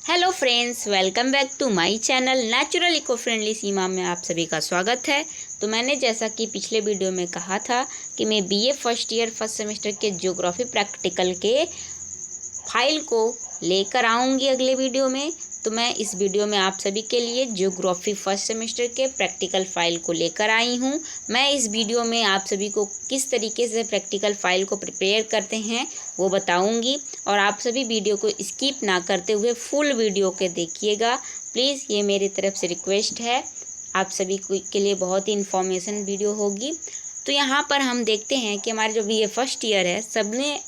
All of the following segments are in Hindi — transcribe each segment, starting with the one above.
Hello friends, welcome back to my channel natural eco friendly Seema में आप सभी का स्वागत है। तो मैंने जैसा कि पिछले वीडियो में कहा था कि मैं BA first year first semester के ज्योग्राफी प्रैक्टिकल के फाइल को लेकर आऊँगी अगले वीडियो में। तो मैं इस वीडियो में आप सभी के लिए ज्योग्राफी फर्स्ट सेमेस्टर के प्रैक्टिकल फ़ाइल को लेकर आई हूँ। मैं इस वीडियो में आप सभी को किस तरीके से प्रैक्टिकल फ़ाइल को प्रिपेयर करते हैं वो बताऊँगी, और आप सभी वीडियो को स्किप ना करते हुए फुल वीडियो के देखिएगा प्लीज़। ये मेरी तरफ से रिक्वेस्ट है, आप सभी के लिए बहुत ही इन्फॉर्मेशन वीडियो होगी। तो यहाँ पर हम देखते हैं कि हमारे जो बीए फर्स्ट ईयर है, सबने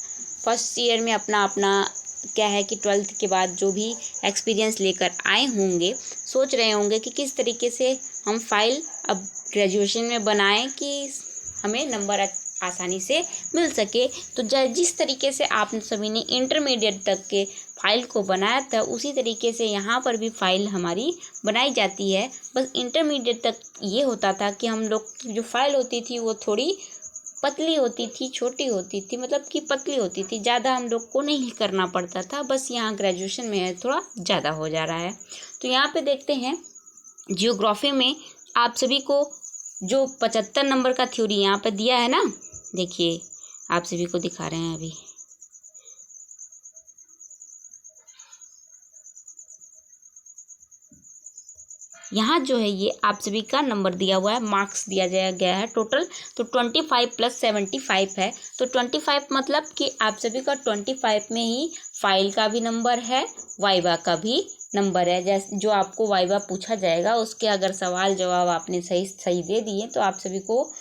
फर्स्ट ईयर में अपना अपना क्या है कि 12th के बाद जो भी एक्सपीरियंस लेकर आए होंगे, सोच रहे होंगे कि किस तरीके से हम फाइल अब ग्रेजुएशन में बनाएं कि हमें नंबर आसानी से मिल सके। तो जिस तरीके से आप सभी ने इंटरमीडिएट तक के फाइल को बनाया था, उसी तरीके से यहाँ पर भी फाइल हमारी बनाई जाती है। बस इंटरमीडिएट तक ये होता था कि हम लोग की जो फाइल होती थी वो थोड़ी पतली होती थी, छोटी होती थी, मतलब कि पतली होती थी, ज़्यादा हम लोग को नहीं करना पड़ता था। बस यहाँ ग्रेजुएशन में है थोड़ा ज़्यादा हो जा रहा है। तो यहाँ पे देखते हैं जियोग्राफी में आप सभी को जो 75 नंबर का थ्योरी यहाँ पे दिया है ना, देखिए आप सभी को दिखा रहे हैं अभी। यहाँ जो है ये आप सभी का नंबर दिया हुआ है, मार्क्स दिया गया है टोटल। तो 25 + 75 है। तो 25 मतलब कि आप सभी का 25 में ही फाइल का भी नंबर है, वाइवा का भी नंबर है। जैसे जो आपको वाइवा पूछा जाएगा उसके अगर सवाल जवाब आपने सही दे दिए तो आप सभी को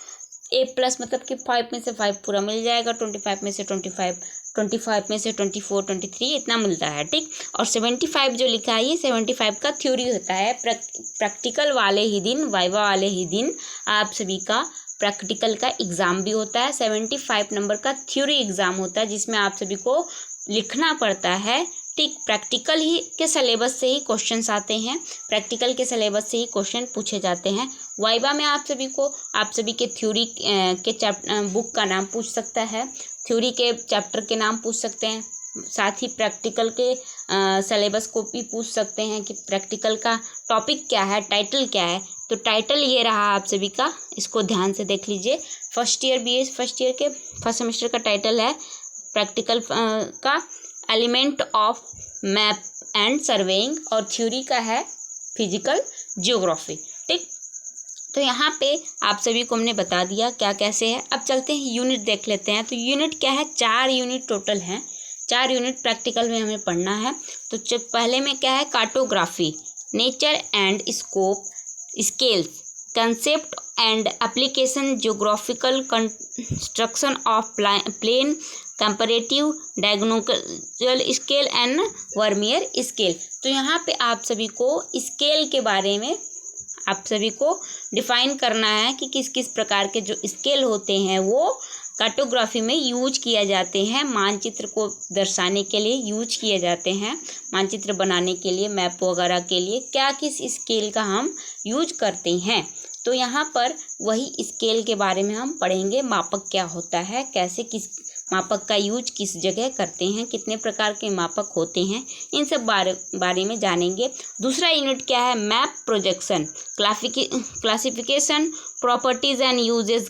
A+ मतलब कि 5 में से 5 पूरा मिल जाएगा, 25 में से 25, 25 में से 24, 23 इतना मिलता है, ठीक। और 75 जो लिखा है, ये 75 का थ्योरी होता है। प्रैक्टिकल वाले ही दिन, वाइवा वाले ही दिन आप सभी का प्रैक्टिकल का एग्ज़ाम भी होता है। 75 नंबर का थ्योरी एग्ज़ाम होता है जिसमें आप सभी को लिखना पड़ता है, ठीक। प्रैक्टिकल ही के सिलेबस से ही क्वेश्चंस आते हैं, प्रैक्टिकल के सिलेबस से ही क्वेश्चन पूछे जाते हैं। वाइवा में आप सभी के थ्योरी के बुक का नाम पूछ सकता है, थ्योरी के चैप्टर के नाम पूछ सकते हैं, साथ ही प्रैक्टिकल के सिलेबस को भी पूछ सकते हैं कि प्रैक्टिकल का टॉपिक क्या है, टाइटल क्या है। तो टाइटल ये रहा आप सभी का, इसको ध्यान से देख लीजिए। First year BA first year के फर्स्ट सेमेस्टर का टाइटल है प्रैक्टिकल का element of map and surveying, और थ्योरी का है फिजिकल जियोग्राफी, ठीक। तो यहाँ पे आप सभी को हमने बता दिया क्या कैसे है। अब चलते हैं यूनिट देख लेते हैं। तो यूनिट क्या है, 4 यूनिट टोटल हैं, 4 यूनिट प्रैक्टिकल में हमें पढ़ना है। तो पहले में क्या है, cartography, nature and scope, scales, concept and application, geographical construction of plane, comparative, diagonal scale and vernier scale. तो यहाँ पे आप सभी को स्केल के बारे में आप सभी को डिफाइन करना है कि किस किस प्रकार के जो स्केल होते हैं वो कार्टोग्राफी में यूज किए जाते हैं, मानचित्र को दर्शाने के लिए यूज किए जाते हैं, मानचित्र बनाने के लिए, मैप वगैरह के लिए क्या किस स्केल का हम यूज करते हैं। तो यहाँ पर वही स्केल के बारे में हम पढ़ेंगे, मापक क्या होता है, कैसे किस मापक का यूज किस जगह करते हैं, कितने प्रकार के मापक होते हैं, इन सब बारे में जानेंगे। दूसरा यूनिट क्या है, map projection, classification, properties and uses,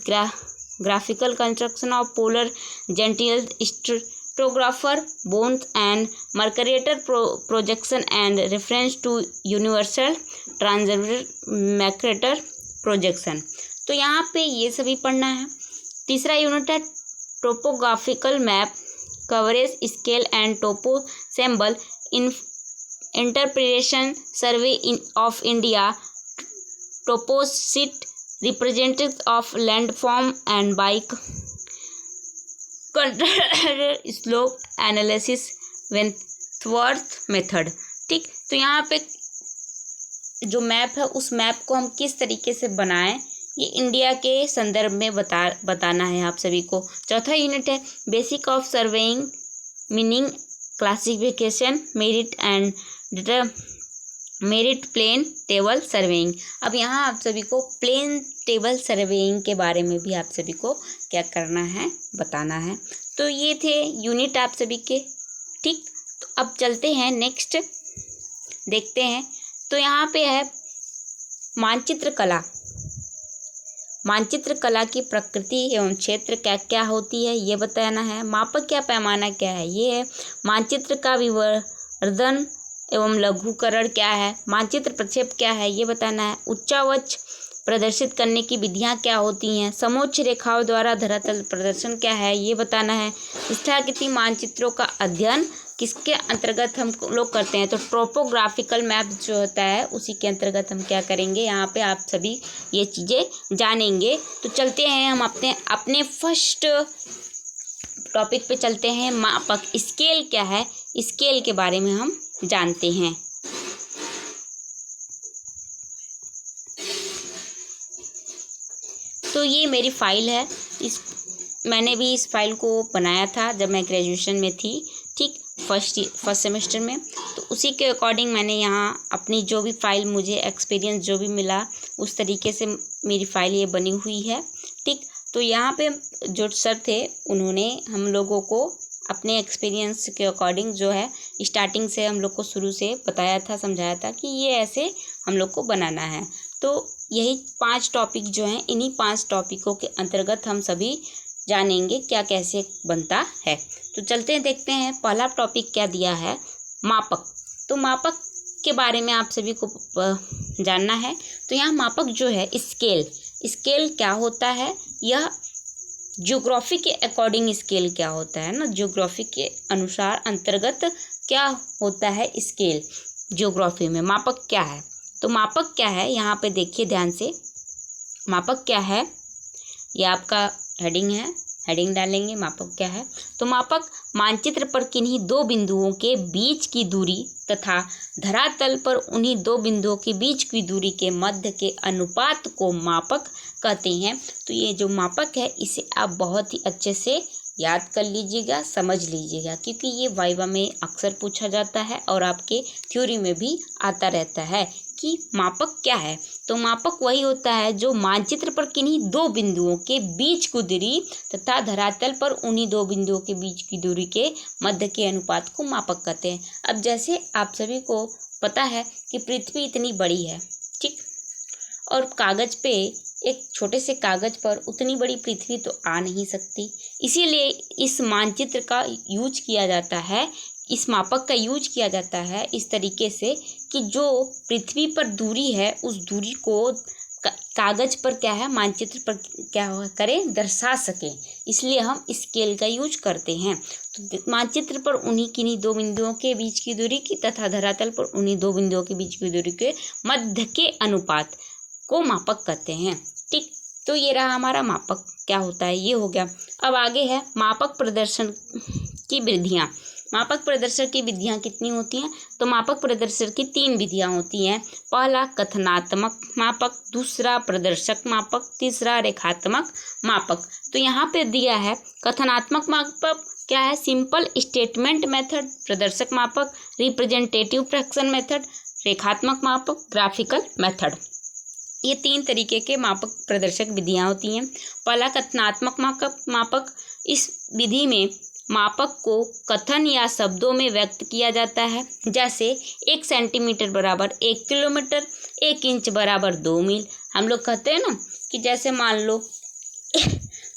graphical construction of polar zenithal stereographic, Bonne's and Mercator projection and reference to universal transversal Mercator projection. तो यहाँ पे ये सभी पढ़ना है। तीसरा यूनिट है topographical map, coverage, scale and topo symbol, interpretation, survey of India, toposheet, representative of landform and bike, slope analysis, Wentworth method, ठीक। तो यहाँ पे जो मैप है उस मैप को हम किस तरीके से बनाएं, ये इंडिया के संदर्भ में बताना है आप सभी को। चौथा यूनिट है basic of surveying, meaning, classification, merit and merit, plane table surveying. अब यहाँ आप सभी को प्लेन टेबल सर्वेइंग के बारे में भी आप सभी को क्या करना है, बताना है। तो ये थे यूनिट आप सभी के, ठीक। तो अब चलते हैं नेक्स्ट देखते हैं। तो यहाँ पे है मानचित्र कला। मानचित्र कला की प्रकृति एवं क्षेत्र क्या क्या होती है ये बताना है। मापक या पैमाना क्या है ये है। मानचित्र का विवर्धन एवं लघुकरण क्या है। मानचित्र प्रक्षेप क्या है ये बताना है। उच्चावच प्रदर्शित करने की विधियाँ क्या होती हैं। समोच्च रेखाओं द्वारा धरातल प्रदर्शन क्या है ये बताना है। स्थलाकृति मानचित्रों का अध्ययन किसके अंतर्गत हम लोग करते हैं। तो ट्रोपोग्राफिकल मैप जो होता है उसी के अंतर्गत हम क्या करेंगे, यहाँ पे आप सभी ये चीज़ें जानेंगे। तो चलते हैं हम अपने फर्स्ट टॉपिक पे चलते हैं। मापक स्केल क्या है, स्केल के बारे में हम जानते हैं। तो ये मेरी फाइल है, मैंने भी इस फाइल को बनाया था जब मैं ग्रेजुएशन में थी, ठीक, फर्स्ट सेमेस्टर में। तो उसी के अकॉर्डिंग मैंने यहाँ अपनी जो भी फाइल, मुझे एक्सपीरियंस जो भी मिला उस तरीके से मेरी फ़ाइल ये बनी हुई है, ठीक। तो यहाँ पे जो सर थे उन्होंने हम लोगों को अपने एक्सपीरियंस के अकॉर्डिंग जो है स्टार्टिंग से हम लोग को शुरू से बताया था, समझाया था कि ये ऐसे हम लोग को बनाना है। तो यही 5 टॉपिक जो हैं, इन्हीं 5 टॉपिकों के अंतर्गत हम सभी जानेंगे क्या कैसे बनता है। तो चलते हैं, देखते हैं पहला टॉपिक क्या दिया है, मापक। तो मापक के बारे में आप सभी को जानना है। तो यहाँ मापक जो है स्केल क्या होता है, यह ज्योग्राफी के अकॉर्डिंग स्केल क्या होता है ना, ज्योग्राफी के अनुसार अंतर्गत क्या होता है स्केल, ज्योग्राफी में मापक क्या है। तो मापक क्या है यहाँ पे देखिए ध्यान से, मापक क्या है, ये आपका हेडिंग है, हेडिंग डालेंगे मापक क्या है। तो मापक मानचित्र पर किन्हीं 2 बिंदुओं के बीच की दूरी तथा धरातल पर उन्हीं 2 बिंदुओं के बीच की दूरी के मध्य के अनुपात को मापक कहते हैं। तो ये जो मापक है इसे आप बहुत ही अच्छे से याद कर लीजिएगा, समझ लीजिएगा, क्योंकि ये वाइवा में अक्सर पूछा जाता है और आपके थ्योरी में भी आता रहता है कि मापक क्या है। तो मापक वही होता है जो मानचित्र पर किन्हीं 2 बिंदुओं के बीच की दूरी तथा धरातल पर उन्हीं 2 बिंदुओं के बीच की दूरी के मध्य के अनुपात को मापक कहते हैं। अब जैसे आप सभी को पता है कि पृथ्वी इतनी बड़ी है, ठीक, और कागज़ पे, एक छोटे से कागज़ पर उतनी बड़ी पृथ्वी तो आ नहीं सकती, इसीलिए इस मानचित्र का यूज किया जाता है, इस मापक का यूज किया जाता है इस तरीके से कि जो पृथ्वी पर दूरी है उस दूरी को कागज़ पर क्या है, मानचित्र पर क्या करें, दर्शा सकें, इसलिए हम स्केल का यूज करते हैं। तो मानचित्र पर उन्हीं किन्हीं 2 बिंदुओं के बीच की दूरी की तथा धरातल पर उन्हीं 2 बिंदुओं के बीच की दूरी के मध्य के अनुपात को मापक कहते हैं, ठीक। तो ये रहा हमारा मापक क्या होता है, ये हो गया। अब आगे है मापक प्रदर्शन की विधियाँ। मापक प्रदर्शन की विधियाँ कितनी होती हैं, तो मापक प्रदर्शन की 3 विधियाँ होती हैं। पहला कथनात्मक मापक, दूसरा प्रदर्शक मापक, तीसरा रेखात्मक मापक। तो यहाँ पे दिया है कथनात्मक मापक क्या है, सिंपल स्टेटमेंट मेथड, प्रदर्शक मापक रिप्रेजेंटेटिव फ्रैक्शन मेथड, रेखात्मक मापक ग्राफिकल मेथड। ये 3 तरीके के मापक प्रदर्शक विधियाँ होती हैं। पहला कथनात्मक मापक, इस विधि में मापक को कथन या शब्दों में व्यक्त किया जाता है, जैसे 1 सेंटीमीटर बराबर 1 किलोमीटर, 1 इंच बराबर 2 मील। हम लोग कहते हैं ना कि जैसे मान लो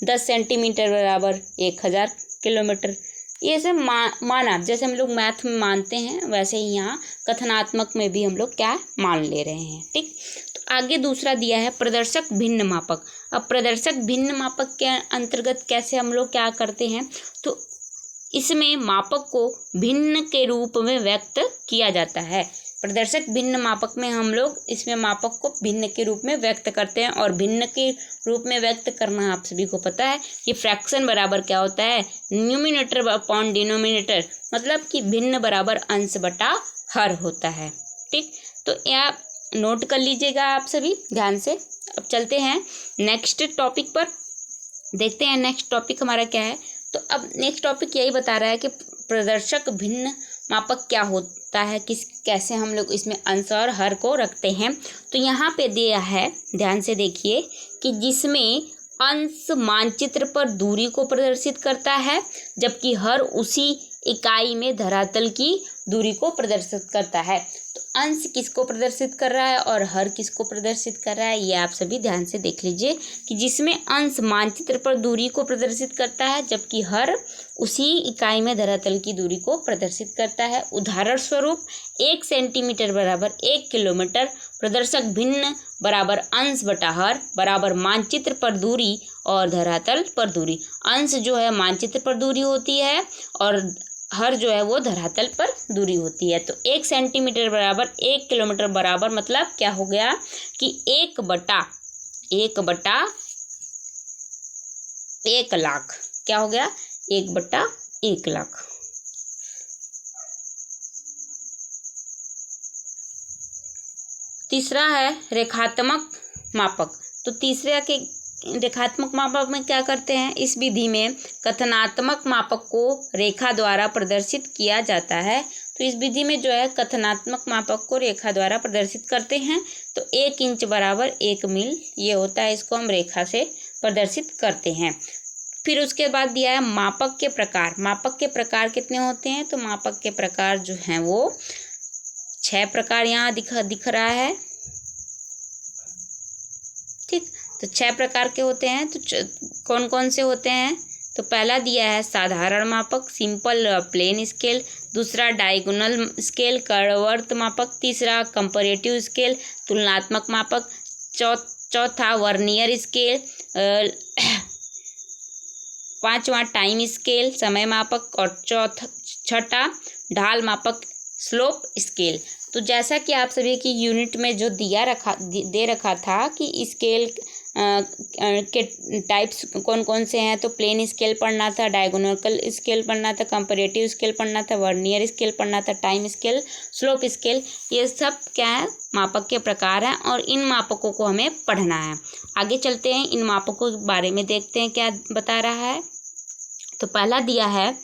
10 सेंटीमीटर बराबर 1000 किलोमीटर, ये सब माना, जैसे हम लोग मैथ में मानते हैं वैसे ही यहाँ कथनात्मक में भी हम लोग क्या मान ले रहे हैं, ठीक। तो आगे दूसरा दिया है प्रदर्शक भिन्न मापक। अब प्रदर्शक भिन्न मापक के अंतर्गत कैसे हम लोग क्या करते हैं, तो इसमें मापक को भिन्न के रूप में व्यक्त किया जाता है। प्रदर्शक भिन्न मापक में हम लोग इसमें मापक को भिन्न के रूप में व्यक्त करते हैं, और भिन्न के रूप में व्यक्त करना आप सभी को पता है कि फ्रैक्शन बराबर क्या होता है, न्यूमिनेटर अपॉन डिनोमिनेटर, मतलब कि भिन्न बराबर अंश बटा हर होता है, ठीक। तो यह नोट कर लीजिएगा आप सभी ध्यान से। अब चलते हैं नेक्स्ट टॉपिक पर, देखते हैं नेक्स्ट टॉपिक हमारा क्या है। तो अब नेक्स्ट टॉपिक यही बता रहा है कि प्रदर्शक भिन्न मापक क्या होता है, कैसे हम लोग इसमें अंश और हर को रखते हैं। तो यहाँ पे दिया है, ध्यान से देखिए, कि जिसमें अंश मानचित्र पर दूरी को प्रदर्शित करता है, जबकि हर उसी इकाई में धरातल की दूरी को प्रदर्शित करता है। तो अंश किसको प्रदर्शित कर रहा है और हर किसको प्रदर्शित कर रहा है, ये आप सभी ध्यान से देख लीजिए कि जिसमें अंश मानचित्र पर दूरी को प्रदर्शित करता है जबकि हर उसी इकाई में धरातल की दूरी को प्रदर्शित करता है। उदाहरण स्वरूप 1 सेंटीमीटर बराबर 1 किलोमीटर, प्रदर्शक भिन्न बराबर अंश बटा हर बराबर मानचित्र पर दूरी और धरातल पर दूरी। अंश जो है मानचित्र पर दूरी होती है और हर जो है वो धरातल पर दूरी होती है। तो 1 सेंटीमीटर बराबर 1 किलोमीटर बराबर मतलब क्या हो गया कि 1 बटा 1 लाख, क्या हो गया 1 बटा 1 लाख। तीसरा है रेखात्मक मापक। तो तीसरे के रेखात्मक मापक में क्या करते हैं, इस विधि में कथनात्मक मापक को रेखा द्वारा प्रदर्शित किया जाता है। तो इस विधि में जो है कथनात्मक मापक को रेखा द्वारा प्रदर्शित करते हैं। तो 1 इंच बराबर 1 मील ये होता है, इसको हम रेखा से प्रदर्शित करते हैं। फिर उसके बाद दिया है मापक के प्रकार। मापक के प्रकार कितने होते हैं, तो मापक के प्रकार जो हैं वो 6 प्रकार यहाँ दिख रहा है। ठीक, तो 6 प्रकार के होते हैं। तो कौन कौन से होते हैं, तो पहला दिया है साधारण मापक सिंपल प्लेन स्केल, दूसरा डायगोनल स्केल कर्ववर्त मापक, तीसरा कंपैरेटिव स्केल तुलनात्मक मापक, चौथा वर्नियर स्केल, पांचवा टाइम स्केल समय मापक और छठा ढाल मापक स्लोप स्केल। तो जैसा कि आप सभी की यूनिट में जो दे रखा था कि स्केल के टाइप्स कौन कौन से हैं, तो प्लेन स्केल पढ़ना था, डायगोनल स्केल पढ़ना था, कंपैरेटिव स्केल पढ़ना था, वर्नियर स्केल पढ़ना था, टाइम स्केल, स्लोप स्केल, ये सब क्या है मापक के प्रकार हैं और इन मापकों को हमें पढ़ना है। आगे चलते हैं, इन मापकों के बारे में देखते हैं क्या बता रहा है। तो पहला दिया है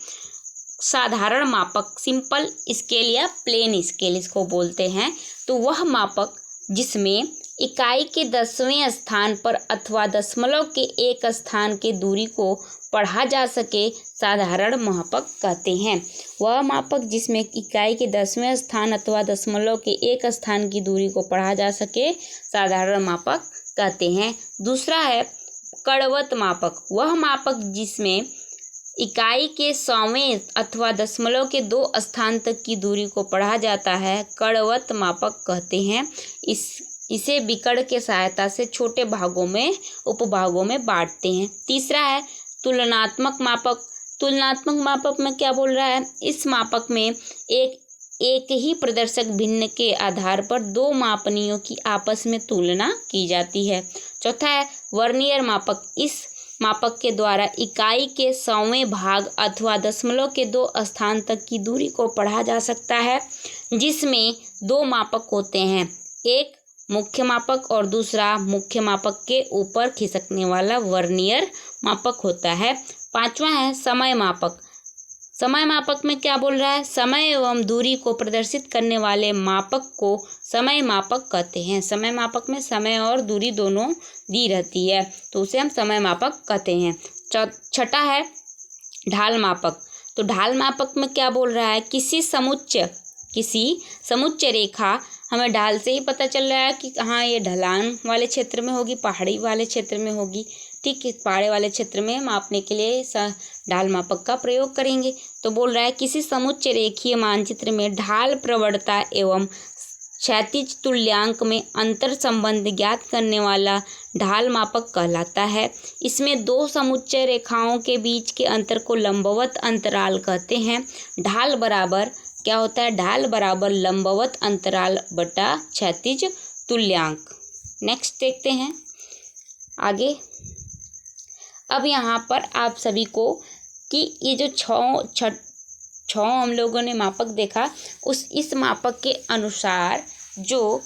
साधारण मापक सिंपल स्केल या प्लेन स्केल इसको बोलते हैं। तो वह मापक जिसमें इकाई के 10वें स्थान पर अथवा दशमलव के एक स्थान के दूरी को पढ़ा जा सके साधारण मापक कहते हैं। वह मापक जिसमें इकाई के 10वें स्थान अथवा दशमलव के एक स्थान की दूरी को पढ़ा जा सके साधारण मापक कहते हैं। दूसरा है कर्ववर्त मापक। वह मापक जिसमें इकाई के 100वें अथवा दशमलव के 2 स्थान तक की दूरी को पढ़ा जाता है कर्ववर्त मापक कहते हैं। इसे विकर्ण के सहायता से छोटे भागों में उपभागों में बांटते हैं। तीसरा है तुलनात्मक मापक। तुलनात्मक मापक में क्या बोल रहा है, इस मापक में एक ही प्रदर्शक भिन्न के आधार पर 2 मापनियों की आपस में तुलना की जाती है। चौथा है वर्नियर मापक। इस मापक के द्वारा इकाई के 100वें भाग अथवा दशमलव के 2 स्थान तक की दूरी को पढ़ा जा सकता है, जिसमें 2 मापक होते हैं, एक मुख्य मापक और दूसरा मुख्य मापक के ऊपर खिसकने वाला वर्नियर मापक होता है। पांचवा है समय मापक। समय मापक में क्या बोल रहा है, समय एवं दूरी को प्रदर्शित करने वाले मापक को समय मापक कहते हैं। समय मापक में समय और दूरी दोनों दी रहती है तो उसे हम समय मापक कहते हैं। छठा है ढाल मापक। तो ढाल मापक में क्या बोल रहा है, किसी समुच्च रेखा, हमें ढाल से ही पता चल रहा है कि हाँ ये ढलान वाले क्षेत्र में होगी, पहाड़ी वाले क्षेत्र में होगी। ठीक है, पहाड़ी वाले क्षेत्र में मापने के लिए ढाल मापक का प्रयोग करेंगे। तो बोल रहा है किसी समुच्च रेखीय मानचित्र में ढाल प्रवणता एवं क्षैतिज तुल्यांक में अंतर संबंध ज्ञात करने वाला ढाल मापक कहलाता है। इसमें 2 समुच्च रेखाओं के बीच के अंतर को लंबवत अंतराल कहते हैं। ढाल बराबर क्या होता है, ढाल बराबर लंबवत अंतराल बटा क्षैतिज तुल्यांक। नेक्स्ट देखते हैं आगे। अब यहाँ पर आप सभी को कि ये जो छः हम लोगों ने मापक देखा, इस मापक के अनुसार जो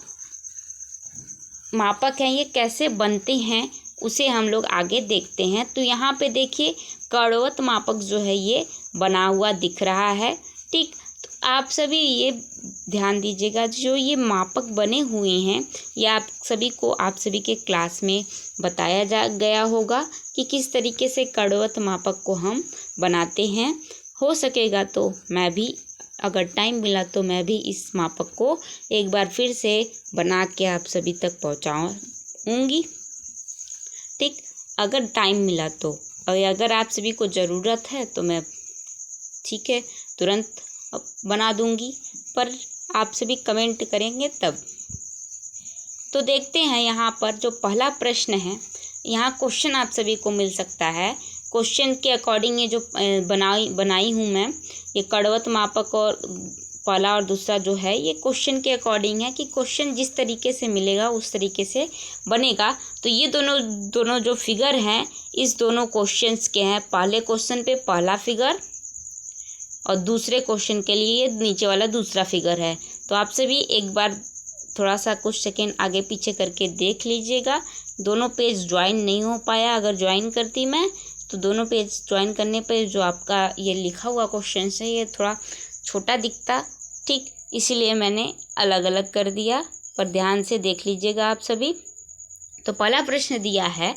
मापक हैं ये कैसे बनते हैं उसे हम लोग आगे देखते हैं। तो यहाँ पे देखिए कर्ववर्त मापक जो है ये बना हुआ दिख रहा है। ठीक, तो आप सभी ये ध्यान दीजिएगा, जो ये मापक बने हुए हैं ये आप सभी के क्लास में बताया गया होगा कि किस तरीके से कर्ववर्त मापक को हम बनाते हैं। हो सकेगा तो मैं भी अगर टाइम मिला तो मैं भी इस मापक को एक बार फिर से बना के आप सभी तक पहुंचाऊंगी। ठीक, अगर टाइम मिला तो, और अगर आप सभी को ज़रूरत है तो मैं ठीक है तुरंत बना दूंगी, पर आप सभी कमेंट करेंगे तब। तो देखते हैं यहाँ पर जो पहला प्रश्न है, यहाँ क्वेश्चन आप सभी को मिल सकता है। क्वेश्चन के अकॉर्डिंग ये जो बनाई हूँ मैं, ये कड़वत मापक और पहला और दूसरा जो है ये क्वेश्चन के अकॉर्डिंग है कि क्वेश्चन जिस तरीके से मिलेगा उस तरीके से बनेगा। तो ये दोनों जो फिगर हैं इस दोनों क्वेश्चंस के हैं। पहले क्वेश्चन पे पहला फिगर और दूसरे क्वेश्चन के लिए नीचे वाला दूसरा फिगर है। तो आप सभी एक बार थोड़ा सा कुछ सेकेंड आगे पीछे करके देख लीजिएगा। दोनों पेज ज्वाइन नहीं हो पाया, अगर ज्वाइन करती मैं तो दोनों पेज ज्वाइन करने पे जो आपका ये लिखा हुआ क्वेश्चन है ये थोड़ा छोटा दिखता। ठीक, इसीलिए मैंने अलग अलग कर दिया, पर ध्यान से देख लीजिएगा आप सभी। तो पहला प्रश्न दिया है,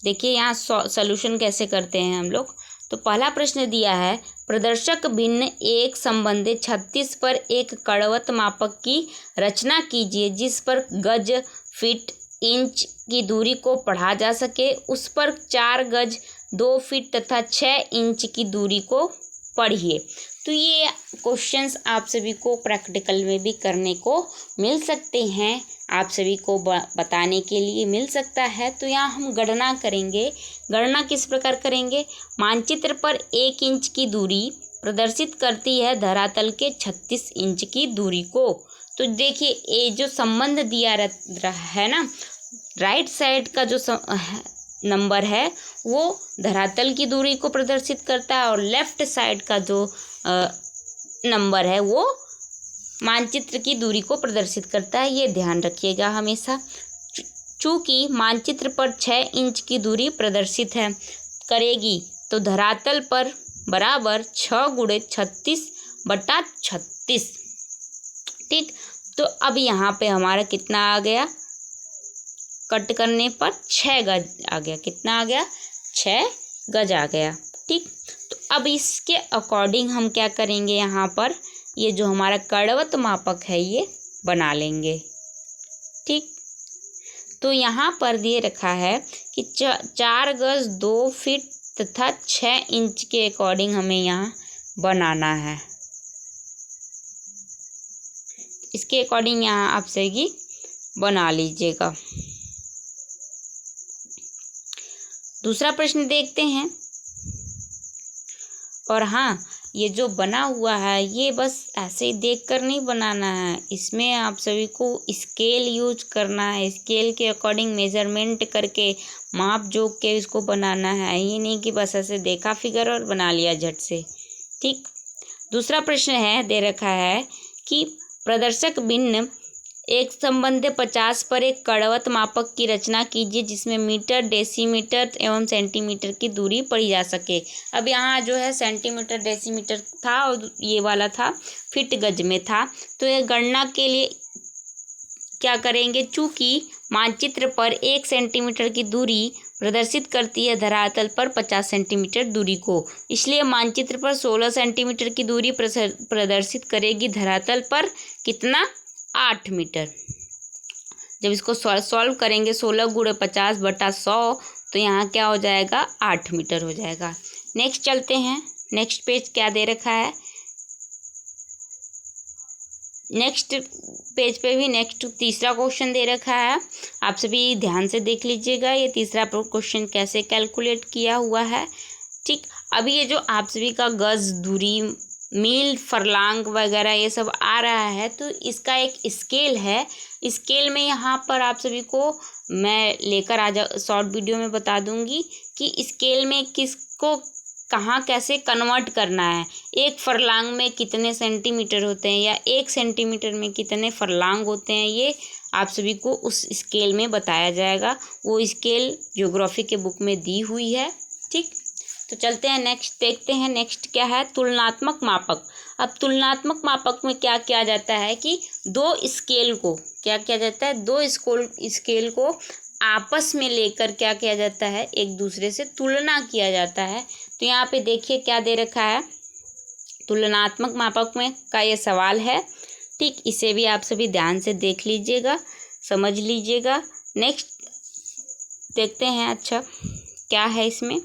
देखिए यहाँ सॉल्यूशन कैसे करते हैं हम लोग। तो पहला प्रश्न दिया है, प्रदर्शक भिन्न एक संबंधित 36 पर एक कड़वत मापक की रचना कीजिए जिस पर गज, फीट, इंच की दूरी को पढ़ा जा सके। उस पर 4 गज, 2 फीट तथा 6 इंच की दूरी को पढ़िए। तो ये क्वेश्चंस आप सभी को प्रैक्टिकल में भी करने को मिल सकते हैं, आप सभी को बताने के लिए मिल सकता है। तो यहाँ हम गणना करेंगे। गणना किस प्रकार करेंगे? मानचित्र पर 1 इंच की दूरी प्रदर्शित करती है धरातल के 36 इंच की दूरी को। तो देखिए ये जो संबंध दिया है ना, राइट साइड का जो नंबर है वो धरातल की दूरी को प्रदर्शित करता है और लेफ्ट साइड का जो नंबर है वो मानचित्र की दूरी को प्रदर्शित करता है। ये ध्यान रखिएगा हमेशा। चूँकि मानचित्र पर 6 इंच की दूरी प्रदर्शित है करेगी तो धरातल पर बराबर 6 × 36/36। ठीक, तो अब यहाँ पे हमारा कितना आ गया? कट करने पर 6 गज आ गया। कितना आ गया? 6 गज आ गया। ठीक, तो अब इसके अकॉर्डिंग हम क्या करेंगे, यहाँ पर ये जो हमारा कड़वत मापक है ये बना लेंगे। ठीक, तो यहाँ पर दिए रखा है कि 4 गज 2 फीट तथा 6 इंच के अकॉर्डिंग हमें यहाँ बनाना है। इसके अकॉर्डिंग यहाँ आप सही बना लीजिएगा। दूसरा प्रश्न देखते हैं। और हाँ, ये जो बना हुआ है ये बस ऐसे ही देख कर नहीं बनाना है, इसमें आप सभी को स्केल यूज करना है। स्केल के अकॉर्डिंग मेजरमेंट करके माप जोक के इसको बनाना है, ये नहीं कि बस ऐसे देखा फिगर और बना लिया झट से। ठीक, दूसरा प्रश्न है दे रखा है कि प्रदर्शक भिन्न एक संबंध 50 पर एक कड़वत मापक की रचना कीजिए जिसमें मीटर, डेसीमीटर एवं सेंटीमीटर की दूरी पढ़ी जा सके। अब यहाँ जो है सेंटीमीटर, डेसीमीटर था और ये वाला था फीट गज में था। तो ये गणना के लिए क्या करेंगे, चूँकि मानचित्र पर 1 सेंटीमीटर की दूरी प्रदर्शित करती है धरातल पर 50 सेंटीमीटर दूरी को, इसलिए मानचित्र पर 16 सेंटीमीटर की दूरी प्रदर्शित करेगी धरातल पर कितना? 8 मीटर। जब इसको सॉल्व करेंगे 16 × 50/100 तो यहाँ क्या हो जाएगा? 8 मीटर हो जाएगा। नेक्स्ट चलते हैं। नेक्स्ट पेज क्या दे रखा है? नेक्स्ट पेज पे भी नेक्स्ट तीसरा क्वेश्चन दे रखा है, आप सभी ध्यान से देख लीजिएगा ये तीसरा क्वेश्चन कैसे कैलकुलेट किया हुआ है। ठीक, अभी ये जो आप सभी का गज, दूरी, मील, फरलांग वगैरह ये सब आ रहा है तो इसका एक स्केल है। स्केल में यहाँ पर आप सभी को मैं लेकर शॉर्ट वीडियो में बता दूंगी कि स्केल में किसको कहाँ कैसे कन्वर्ट करना है। 1 फरलांग में कितने सेंटीमीटर होते हैं या 1 सेंटीमीटर में कितने फरलांग होते हैं, ये आप सभी को उस स्केल में बताया जाएगा। वो स्केल ज्योग्राफी के बुक में दी हुई है। ठीक, तो चलते हैं नेक्स्ट देखते हैं। नेक्स्ट क्या है? तुलनात्मक मापक। अब तुलनात्मक मापक में क्या किया जाता है कि 2 स्केल को क्या किया जाता है? 2 स्केल को आपस में लेकर क्या किया जाता है? एक दूसरे से तुलना किया जाता है। तो यहाँ पे देखिए क्या दे रखा है, तुलनात्मक मापक में का ये सवाल है। ठीक, इसे भी आप सभी ध्यान से देख लीजिएगा, समझ लीजिएगा। नेक्स्ट देखते हैं, अच्छा क्या है इसमें।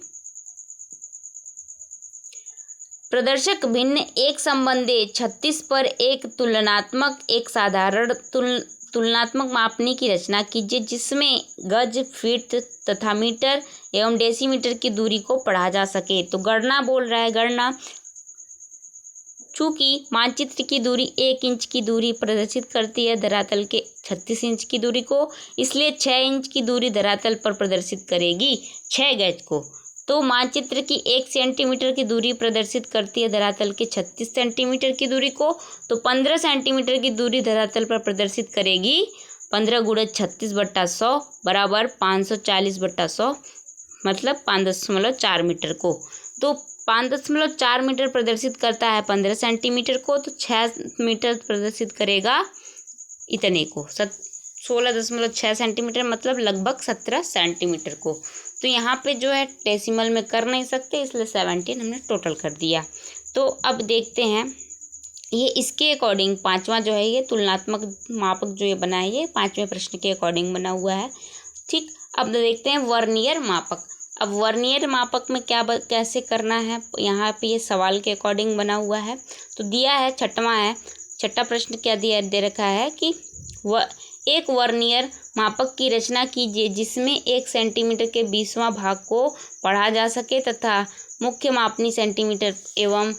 प्रदर्शक भिन्न एक संबंधी 36 पर एक तुलनात्मक एक साधारण तुलनात्मक मापनी की रचना कीजिए जिसमें गज, फीट तथा मीटर एवं डेसीमीटर की दूरी को पढ़ा जा सके। तो गणना बोल रहा है, गणना। चूंकि मानचित्र की दूरी 1 इंच की दूरी प्रदर्शित करती है धरातल के 36 इंच की दूरी को, इसलिए 6 इंच की दूरी धरातल पर प्रदर्शित करेगी 6 गज को। तो मानचित्र की 1 सेंटीमीटर की दूरी प्रदर्शित करती है धरातल के 36 सेंटीमीटर की दूरी को, तो 15 सेंटीमीटर की दूरी धरातल पर प्रदर्शित करेगी 15 × 36/100 बराबर 540/100, मतलब 5.4 मीटर को। तो 5.4 मीटर प्रदर्शित करता है 15 सेंटीमीटर को, तो 6 मीटर प्रदर्शित करेगा इतने को, 16.6 सेंटीमीटर, मतलब लगभग 17 सेंटीमीटर को। तो यहाँ पे जो है डेसिमल में कर नहीं सकते, इसलिए 17 हमने टोटल कर दिया। तो अब देखते हैं ये इसके अकॉर्डिंग पांचवा जो है ये तुलनात्मक मापक जो ये बना है ये 5वें प्रश्न के अकॉर्डिंग बना हुआ है। ठीक, अब देखते हैं वर्नियर मापक। अब वर्नियर मापक में कैसे करना है, यहाँ पे ये सवाल के अकॉर्डिंग बना हुआ है। तो दिया है, छठा प्रश्न क्या दे रखा है कि एक वर्नियर मापक की रचना कीजिए जिसमें 1 सेंटीमीटर के 20वां भाग को पढ़ा जा सके तथा मुख्य मापनी सेंटीमीटर एवं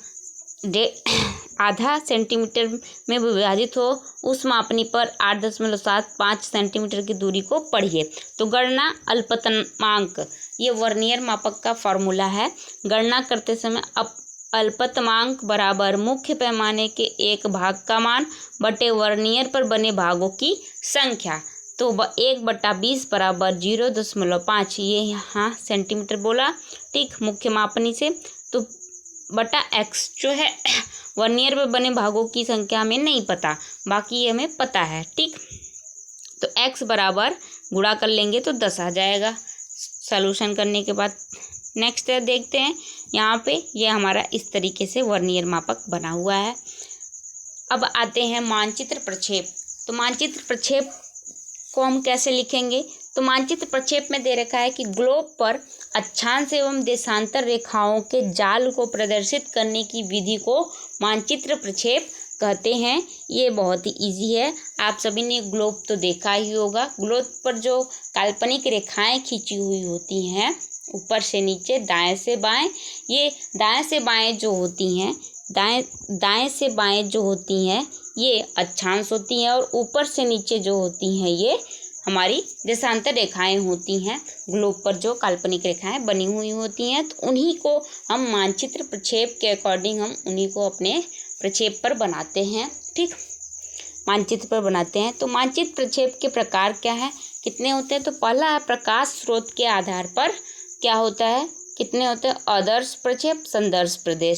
आधा सेंटीमीटर में विभाजित हो। उस मापनी पर 8.75 सेंटीमीटर की दूरी को पढ़िए। तो गणना अल्पतमांक, ये वर्नियर मापक का फॉर्मूला है। गणना करते समय अल्पतमांक बराबर मुख्य पैमाने के एक भाग का मान बटे वर्नियर पर बने भागों की संख्या। तो 1/20 बराबर 0.5, ये यहाँ सेंटीमीटर बोला। ठीक, मुख्य मापनी से। तो बटा x जो है वर्नियर पर बने भागों की संख्या हमें नहीं पता, बाकी ये हमें पता है। ठीक, तो x बराबर गुणा कर लेंगे तो 10 आ जाएगा सॉल्यूशन करने के बाद। नेक्स्ट देखते हैं, यहाँ पे ये हमारा इस तरीके से वर्नियर मापक बना हुआ है। अब आते हैं मानचित्र प्रक्षेप। तो मानचित्र प्रक्षेप को हम कैसे लिखेंगे, तो मानचित्र प्रक्षेप में दे रखा है कि ग्लोब पर अक्षांश एवं देशांतर रेखाओं के जाल को प्रदर्शित करने की विधि को मानचित्र प्रक्षेप कहते हैं। ये बहुत ही इजी है, आप सभी ने ग्लोब तो देखा ही होगा। ग्लोब पर जो काल्पनिक रेखाएं खींची हुई होती हैं ऊपर से नीचे, दाएं से बाएं, ये दाएं से बाएं जो होती हैं, दाएं से बाएं जो होती हैं ये अक्षांश होती हैं, और ऊपर से नीचे जो होती हैं ये हमारी देशांतर रेखाएं होती हैं। ग्लोब पर जो काल्पनिक रेखाएं बनी हुई होती हैं, तो उन्हीं को हम मानचित्र प्रक्षेप के अकॉर्डिंग हम उन्हीं को अपने प्रक्षेप पर बनाते हैं। ठीक, मानचित्र पर बनाते हैं। तो मानचित्र प्रक्षेप के प्रकार क्या है, कितने होते हैं, तो पहला है प्रकाश स्रोत के आधार पर क्या होता है, कितने होते हैं, आदर्श प्रक्षेप, संदर्भ प्रक्षेप।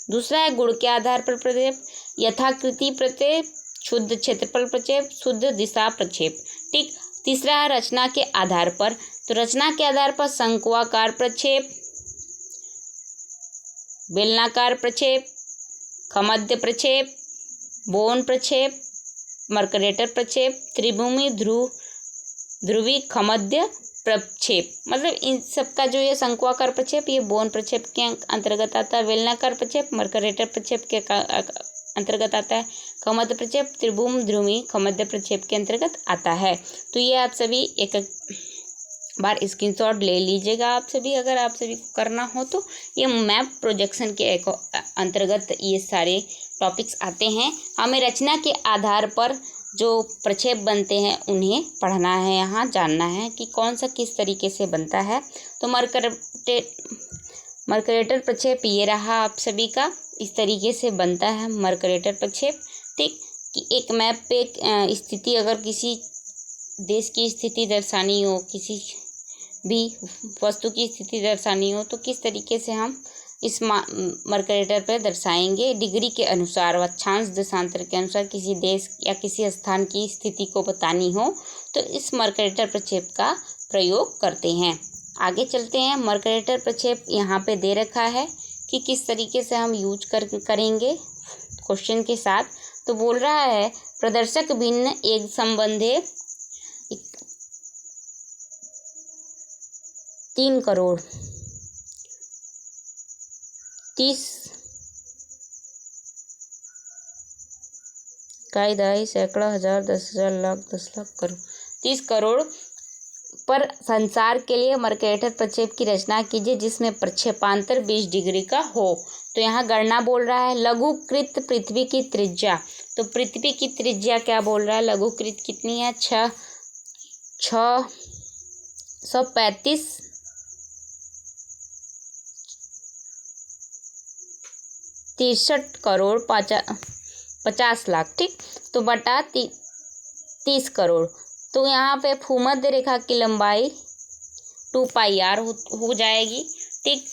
दूसरा है गुण के आधार पर प्रक्षेप, यथाकृति प्रक्षेप, शुद्ध क्षेत्रफल प्रक्षेप, शुद्ध दिशा प्रक्षेप। ठीक, तीसरा है रचना के आधार पर। तो रचना के आधार पर शंक्वाकार प्रक्षेप, बेलनाकार प्रक्षेप, खमध्य प्रक्षेप, बोन प्रक्षेप, मर्करेटर प्रक्षेप, त्रिभुमी ध्रुवी खमध्य प्रक्षेप। मतलब इन सबका जो ये शंक्वाकार प्रक्षेप ये बोन प्रक्षेप के अंतर्गत आता है, बेलनाकार प्रक्षेप मर्करेटर प्रक्षेप के अंतर्गत आता है, खमध्य प्रक्षेप त्रिभुम ध्रुवी खमध्य प्रक्षेप के अंतर्गत आता है। तो ये आप सभी एक बार स्क्रीनशॉट ले लीजिएगा आप सभी, अगर आप सभी को करना हो तो। ये मैप प्रोजेक्शन के अंतर्गत ये सारे टॉपिक्स आते हैं। हमें रचना के आधार पर जो प्रक्षेप बनते हैं उन्हें पढ़ना है, यहाँ जानना है कि कौन सा किस तरीके से बनता है। तो मर्करेटर प्रक्षेप ये रहा आप सभी का, इस तरीके से बनता है मर्करेटर प्रक्षेप। ठीक, कि एक मैप पे स्थिति, अगर किसी देश की स्थिति दर्शानी हो, किसी भी वस्तु की स्थिति दर्शानी हो, तो किस तरीके से हम इस मर्करेटर पर दर्शाएंगे, डिग्री के अनुसार, अक्षांश देशांतर के अनुसार किसी देश या किसी स्थान की स्थिति को बतानी हो तो इस मर्करेटर प्रक्षेप का प्रयोग करते हैं। आगे चलते हैं, मर्करेटर प्रक्षेप यहाँ पे दे रखा है कि किस तरीके से हम यूज करेंगे क्वेश्चन के साथ। तो बोल रहा है प्रदर्शक भिन्न एक संबंधे 3 करोड़ 30 इकाई दहाई सैकड़ा हजार 10,000 लाख 10 लाख करोड़ 30 करोड़ पर संसार के लिए मर्केटर प्रक्षेप की रचना कीजिए जिसमें प्रक्षेपांतर 20 डिग्री का हो। तो यहाँ गणना बोल रहा है लघुकृत पृथ्वी की त्रिज्या। तो पृथ्वी की त्रिज्या क्या बोल रहा है, लघुकृत कितनी है, 635 63 करोड़ 50 लाख, ठीक। तो बटा 30 करोड़। तो यहाँ पे भूमध्य रेखा की लंबाई 2πr हो जाएगी, ठीक।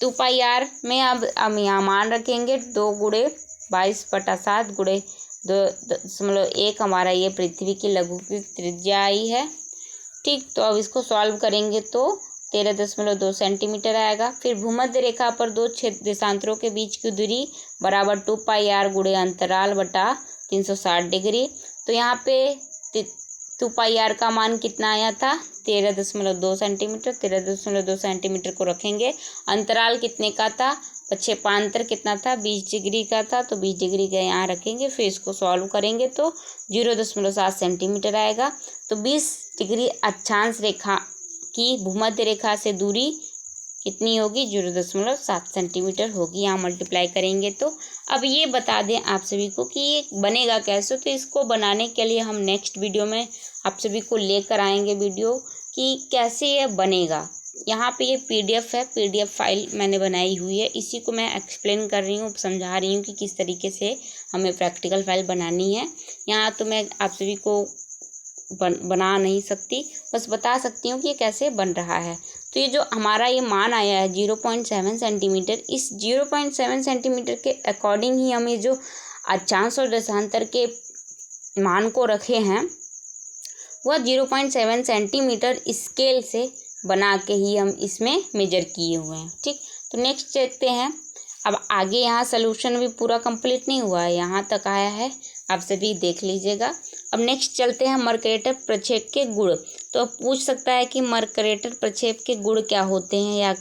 2πr में अब हम यहाँ मान रखेंगे 2 गुणे 22/7 गुणे 2.1 हमारा ये पृथ्वी की लघुकृत त्रिज्या आई है, ठीक। तो अब इसको सॉल्व करेंगे तो 13.2 सेंटीमीटर आएगा। फिर भूमध्य रेखा पर 2 देशांतरों के बीच की दूरी बराबर 2πr गुणे अंतराल बटा 360 डिग्री। तो यहाँ पे 2πr का मान कितना आया था, 13.2 सेंटीमीटर। 13.2 सेंटीमीटर को रखेंगे। अंतराल कितने का था, प्रक्षेपांतर कितना था, 20 डिग्री का था। तो 20 डिग्री का यहाँ रखेंगे। फिर इसको सॉल्व करेंगे तो 0.7 सेंटीमीटर आएगा। तो 20 डिग्री अक्षांश रेखा की भूमध्य रेखा से दूरी कितनी होगी, 0.7 सेंटीमीटर होगी। यहाँ मल्टीप्लाई करेंगे तो अब ये बता दें आप सभी को कि ये बनेगा कैसे। तो इसको बनाने के लिए हम नेक्स्ट वीडियो में आप सभी को लेकर आएंगे वीडियो कि कैसे ये बनेगा। यहाँ पे ये पीडीएफ है, पीडीएफ फाइल मैंने बनाई हुई है, इसी को मैं एक्सप्लेन कर रही हूँ, समझा रही हूँ कि किस तरीके से हमें प्रैक्टिकल फाइल बनानी है। यहाँ तो मैं आप सभी को बना नहीं सकती, बस बता सकती हूँ कि ये कैसे बन रहा है। तो ये जो हमारा ये मान आया है 0.7 सेंटीमीटर, इस 0.7 सेंटीमीटर के अकॉर्डिंग ही हम ये जो अक्षांश और देशांतर के मान को रखे हैं वह 0.7 सेंटीमीटर स्केल से बना के ही हम इसमें मेजर किए हुए हैं, ठीक। तो नेक्स्ट देखते हैं। अब आगे यहाँ सोल्यूशन भी पूरा कंप्लीट नहीं हुआ है, यहाँ तक आया है, आप सभी देख लीजिएगा। अब नेक्स्ट चलते हैं मर्केटर प्रक्षेप के गुण। तो पूछ सकता है कि मर्केटर प्रक्षेप के गुण क्या होते हैं या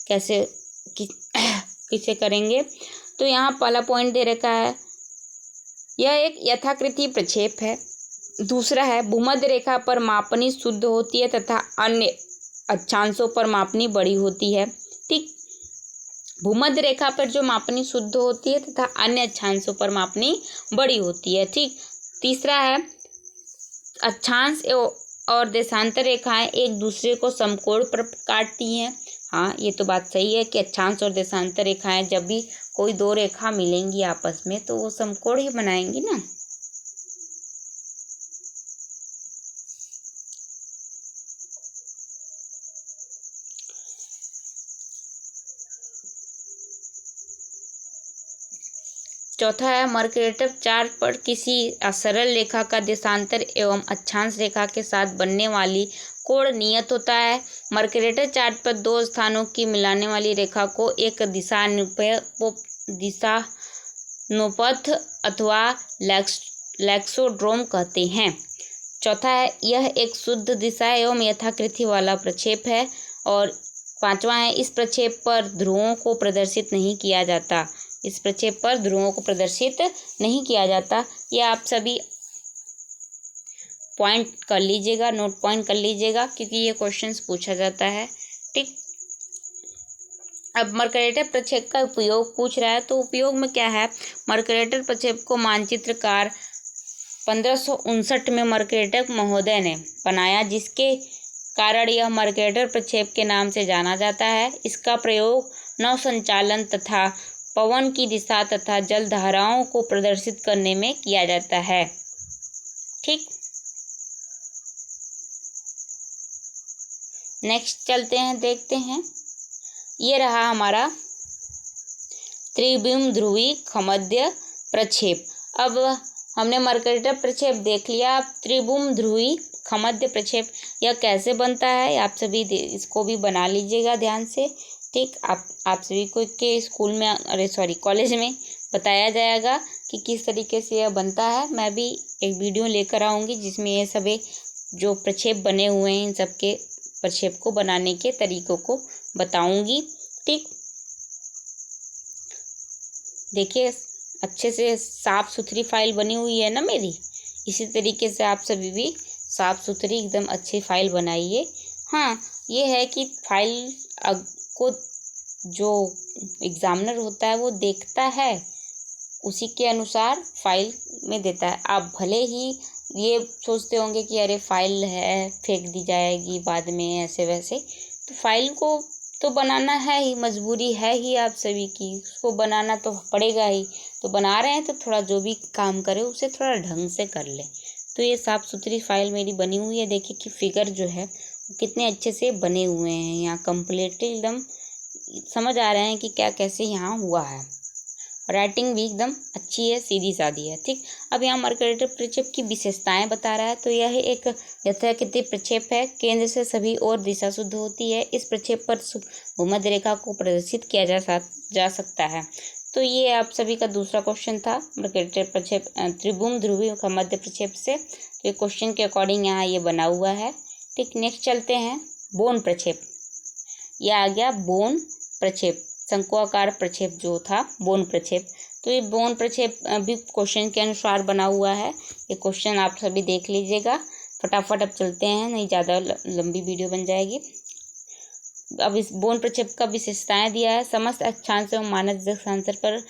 कैसे किसे करेंगे। तो यहाँ पहला पॉइंट दे रखा है, यह एक यथाकृति प्रक्षेप है। दूसरा है भूमध्य रेखा पर मापनी शुद्ध होती है तथा अन्य अक्षांशों पर मापनी बड़ी होती है, ठीक। भूमध्य रेखा पर जो मापनी शुद्ध होती है तथा अन्य अक्षांशों पर मापनी बड़ी होती है, ठीक। तीसरा है अक्षांश और देशांतर रेखाएं एक दूसरे को समकोण पर काटती हैं। हाँ, ये तो बात सही है कि अक्षांश और देशांतर रेखाएं जब भी कोई 2 रेखा मिलेंगी आपस में तो वो समकोण ही बनाएंगी ना। चौथा है मर्केटर चार्ट पर किसी सरल रेखा का देशांतर एवं अक्षांश रेखा के साथ बनने वाली कोण नियत होता है। मर्केटर चार्ट पर 2 स्थानों की मिलाने वाली रेखा को एक दिशानुपथ अथवा लैक्सोड्रोम कहते हैं। चौथा है यह एक शुद्ध दिशा एवं यथाकृति वाला प्रक्षेप है। और 5वां है इस प्रक्षेप पर ध्रुवों को प्रदर्शित नहीं किया जाता। इस प्रक्षेप पर ध्रुवों को प्रदर्शित नहीं किया जाता। ये आप सभी पॉइंट कर लीजिएगा, नोट पॉइंट कर लीजिएगा क्योंकि ये क्वेश्चंस पूछा जाता है, ठीक। अब मर्केटर प्रक्षेप का उपयोग पूछ रहा है तो उपयोग में क्या है, मर्केटर प्रक्षेप को मानचित्रकार 1559 में मर्केटर महोदय ने बनाया जिसके कारण यह मर्केटर प्रक्षेप के नाम से जाना जाता है। इसका प्रयोग नौ संचालन तथा पवन की दिशा तथा जल धाराओं को प्रदर्शित करने में किया जाता है, ठीक। नेक्स्ट चलते हैं, देखते हैं। ये रहा हमारा त्रिविम ध्रुवी खमध्य प्रक्षेप। अब हमने मर्केटर प्रक्षेप देख लिया। अब त्रिभुम ध्रुवी खमध्य प्रक्षेप यह कैसे बनता है आप सभी इसको भी बना लीजिएगा ध्यान से। ठीक। आप सभी को के स्कूल में कॉलेज में बताया जाएगा कि किस तरीके से यह बनता है। मैं भी एक वीडियो लेकर आऊँगी जिसमें ये सभी जो प्रक्षेप बने हुए हैं इन सब के प्रक्षेप को बनाने के तरीकों को बताऊँगी। ठीक, देखिए अच्छे से साफ़ सुथरी फाइल बनी हुई है ना मेरी। इसी तरीके से आप सभी भी साफ़ सुथरी एकदम अच्छी फाइल बनाइए। हाँ, ये है कि फाइल को जो एग्ज़ामिनर होता है वो देखता है, उसी के अनुसार फाइल में देता है। आप भले ही ये सोचते होंगे कि अरे फाइल है फेंक दी जाएगी बाद में ऐसे वैसे, तो फाइल को तो बनाना है ही, मजबूरी है ही आप सभी की, उसको बनाना तो पड़ेगा ही। तो बना रहे हैं तो थोड़ा जो भी काम करे उसे थोड़ा ढंग से कर ले। तो ये साफ़ सुथरी फाइल मेरी बनी हुई है। देखिए कि फिगर जो है वो कितने अच्छे से बने हुए हैं। यहाँ कंप्लीट एकदम समझ आ रहे हैं कि क्या कैसे यहाँ हुआ है। राइटिंग भी एकदम अच्छी है, सीधी सादी है। ठीक, अब यहाँ मर्करेटर प्रक्षेप की विशेषताएं बता रहा है। तो यह एक यथाकृति प्रक्षेप है, केंद्र से सभी ओर दिशा शुद्ध होती है। इस प्रक्षेप पर भूमध्य रेखा को प्रदर्शित किया जा सकता है। तो ये आप सभी का दूसरा क्वेश्चन था, मर्करेटर प्रक्षेप त्रिभुम ध्रुवी का मध्य प्रक्षेप से। तो ये क्वेश्चन के अकॉर्डिंग यहाँ ये बना हुआ है। ठीक, नेक्स्ट चलते हैं बोन प्रक्षेप। यह आ गया बोन प्रक्षेप, शंक्वाकार प्रक्षेप जो था बोन प्रक्षेप। तो ये बोन प्रक्षेप भी क्वेश्चन के अनुसार बना हुआ है। ये क्वेश्चन आप सभी देख लीजिएगा फटाफट। अब चलते हैं, नहीं ज़्यादा लंबी वीडियो बन जाएगी। अब इस बोन प्रक्षेप का विशेषताएं दिया है। समस्त अक्षांश एवं मानक देशांतर पर